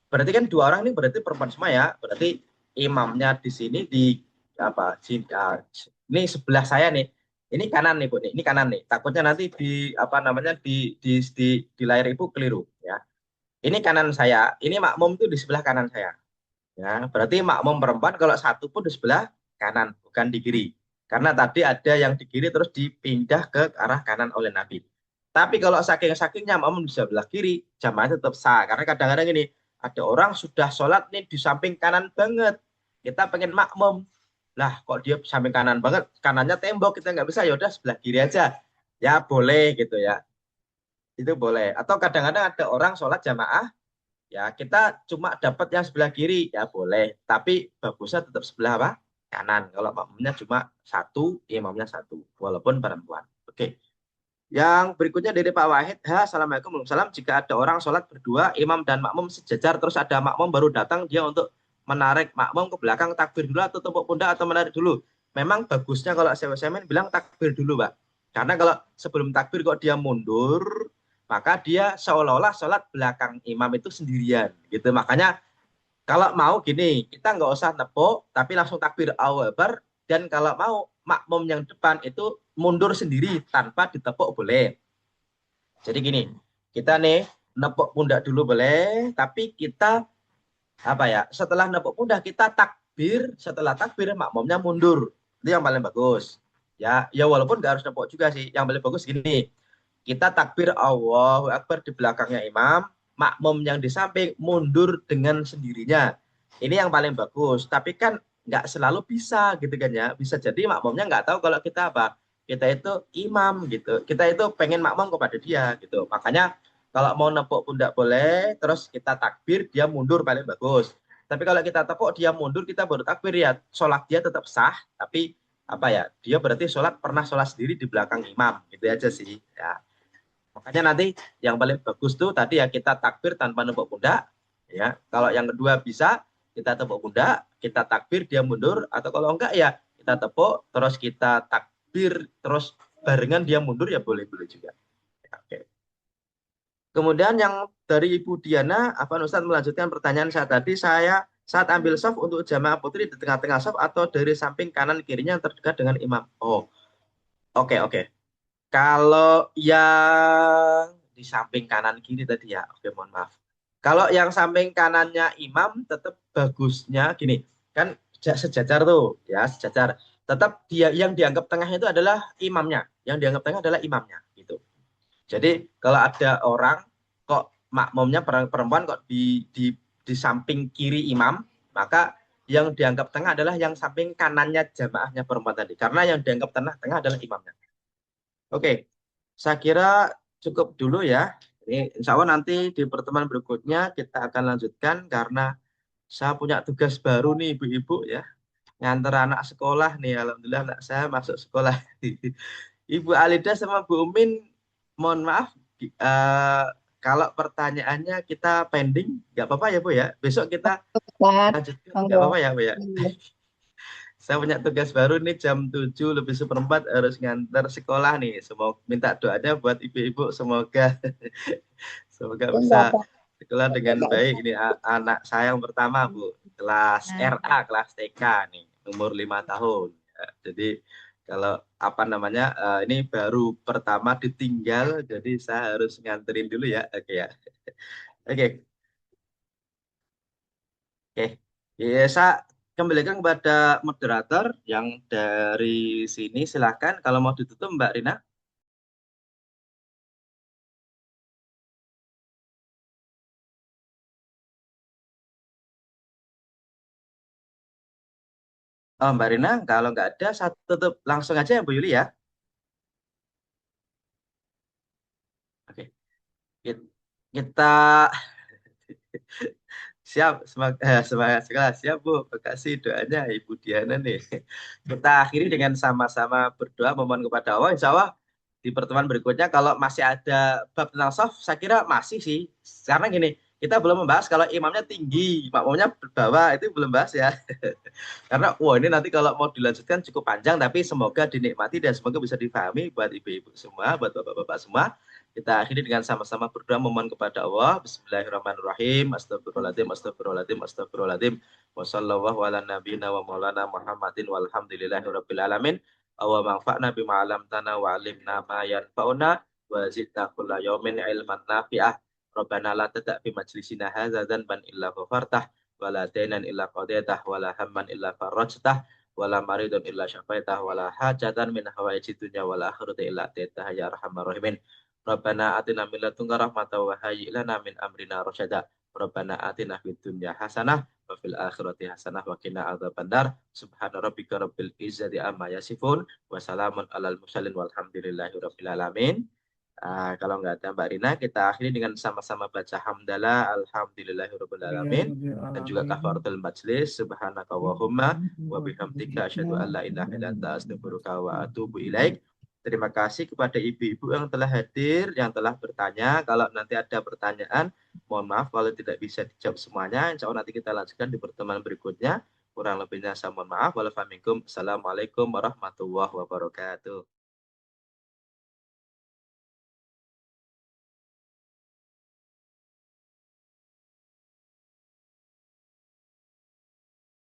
berarti kan dua orang ini berarti perempuan semua ya. Berarti imamnya di sini di apa? Ini sebelah saya nih. Ini kanan nih Bu nih. Ini kanan nih. Takutnya nanti di apa namanya di layar Ibu keliru ya. Ini kanan saya. Ini makmum itu di sebelah kanan saya. Ya, berarti makmum perempuan kalau satu pun di sebelah kanan, bukan di kiri. Karena tadi ada yang di kiri terus dipindah ke arah kanan oleh Nabi. Tapi kalau saking-sakingnya makmum di sebelah kiri, jamaah tetap sah. Karena kadang-kadang ini ada orang sudah sholat nih di samping kanan banget. Kita pengen makmum. Lah kok dia samping kanan banget, kanannya tembok, kita nggak bisa, ya udah sebelah kiri aja. Ya boleh gitu ya. Itu boleh. Atau kadang-kadang ada orang sholat jamaah, ya kita cuma dapat yang sebelah kiri ya boleh, tapi bagusnya tetap sebelah apa kanan kalau makmumnya cuma satu, imamnya satu walaupun perempuan. Oke, yang berikutnya dari Pak Wahid. Assalamualaikum warahmatullahi wabarakatuh. Jika ada orang sholat berdua, imam dan makmum sejajar, terus ada makmum baru datang, dia untuk menarik makmum ke belakang, takbir dulu atau tepuk pundak atau menarik dulu? memang bagusnya kalau saya bilang takbir dulu, Pak. Karena kalau sebelum takbir kok dia mundur, maka dia seolah-olah sholat belakang imam itu sendirian gitu. Makanya kalau mau gini, kita nggak usah nepuk, tapi langsung takbir Allahu Akbar. Dan kalau mau makmum yang depan itu mundur sendiri tanpa ditepuk boleh. Jadi gini, kita nih nepuk pundak dulu boleh, tapi kita apa ya? Setelah nepuk pundak kita takbir, setelah takbir makmumnya mundur. Itu yang paling bagus. Ya walaupun nggak harus nepuk juga sih. Yang paling bagus gini, kita takbir Allahu Akbar di belakangnya imam, makmum yang di samping mundur dengan sendirinya. Ini yang paling bagus. Tapi kan nggak selalu bisa gitu kan ya. Bisa jadi makmumnya nggak tahu kalau kita apa. Kita itu imam gitu. Kita itu pengen makmum kepada dia gitu. Makanya kalau mau nepuk pundak boleh, terus kita takbir, dia mundur paling bagus. Tapi kalau kita tepuk, dia mundur, kita baru takbir ya. Sholat dia tetap sah, tapi apa ya? Dia berarti pernah sholat sendiri di belakang imam, gitu aja sih. Ya. Makanya nanti yang paling bagus tuh tadi ya kita takbir tanpa nepuk pundak. Ya, kalau yang kedua bisa kita tepuk pundak, kita takbir dia mundur, atau kalau enggak ya kita tepuk, terus kita takbir, terus barengan dia mundur ya boleh-boleh juga. Ya, oke. Kemudian yang dari Ibu Diana, apa Ustaz melanjutkan pertanyaan saya tadi, saya saat ambil soft untuk jamaah putri di tengah-tengah soft atau dari samping kanan kirinya yang terdekat dengan imam. Oh, oke. Kalau yang di samping kanan kiri tadi ya, oke mohon maaf. Kalau yang samping kanannya imam tetap bagusnya gini, kan sejajar tuh ya, sejajar. Tetap dia yang dianggap tengah itu adalah imamnya, yang dianggap tengah adalah imamnya gitu. Jadi kalau ada orang kok makmumnya perempuan kok di samping kiri imam, maka yang dianggap tengah adalah yang samping kanannya jamaahnya perempuan tadi. Karena yang dianggap tengah adalah imamnya. Oke, saya kira cukup dulu ya. Ini insya Allah nanti di pertemuan berikutnya kita akan lanjutkan karena saya punya tugas baru nih ibu-ibu ya. Nganter anak sekolah nih, alhamdulillah anak saya masuk sekolah. Ibu Alida sama Bu Umin, mohon maaf, eh, kalau pertanyaannya kita pending, nggak apa-apa ya Bu ya. Besok kita Ustaz, lanjutkan, nggak monggo. apa-apa ya Bu ya. Saya punya tugas baru nih jam 7 lebih seperempat harus ngantar sekolah nih. Semoga minta doanya buat ibu-ibu semoga Enggak bisa apa. sekolah dengan baik. Ini anak saya yang pertama Bu, kelas RA, kelas TK nih, umur 5 tahun. Ya, jadi kalau apa namanya ini baru pertama ditinggal, jadi saya harus nganterin dulu ya. Oke ya. Oke. Oke, ya, saya kembalikan kepada moderator yang dari sini. Silahkan kalau mau ditutup Mbak Rina. Oh, Mbak Rina, kalau nggak ada, saya tutup langsung aja ya Bu Yuli ya. Oke, kita siap, semangat sekali. Siap Bu, makasih doanya Ibu Diana nih. Kita akhiri dengan sama-sama berdoa memohon kepada Allah. Insya Allah di pertemuan berikutnya kalau masih ada bab tentang soft, saya kira masih sih. Karena gini, kita belum membahas kalau imamnya tinggi, makmumnya bawah, itu belum bahas ya. Karena wah ini nanti kalau mau dilanjutkan cukup panjang, tapi semoga dinikmati dan semoga bisa difahami buat ibu-ibu semua, buat bapak-bapak semua. Kita akhiri dengan sama-sama berdoa memohon kepada Allah. Bismillahirrahmanirrahim. Astagfirullahaladzim, astagfirullahaladzim, astagfirullahaladzim. Wassallallahu ala nabiyina wa maulana Muhammadin walhamdulillahirabbil alamin. Wa manfa'na bima 'allamtana wa 'allimna ma yanfa'una wa zidna kulla yaumin ilman nafi'ah. Rabbana la tada' fi majlisina hadza dzanban illa ghafartah wa la dainan illa qadaitah wa la hamman illa farajtah wa la maridun illa syafaitah wa la hajatan min hawaijid dunya wal akhirati illa ataitah ya arhamar rahimin. Rabbana atina min ladunka rahmatan wa hayyi lana min amrina rasyada. Rabbana atina fid dunya hasanah wa fil akhirati hasanah wa qina adzabannar. Subhana rabbika rabbil izzati amma yasifun wa salamun alal mursalin walhamdulillahi rabbil alamin. Kalau nggak ada Mbak Rina, kita akhiri dengan sama-sama baca hamdalah alhamdulillahirabbil alamin dan juga kafaratul majlis subhanaka wahumma wa bihamdika asyhadu an la ilaha illa anta astaghfiruka wa atubu ilaik. Terima kasih kepada ibu-ibu yang telah hadir, yang telah bertanya. Kalau nanti ada pertanyaan, mohon maaf kalau tidak bisa dijawab semuanya. Insya Allah nanti kita lanjutkan di pertemuan berikutnya. Kurang lebihnya saya mohon maaf. Assalamualaikum warahmatullahi wabarakatuh.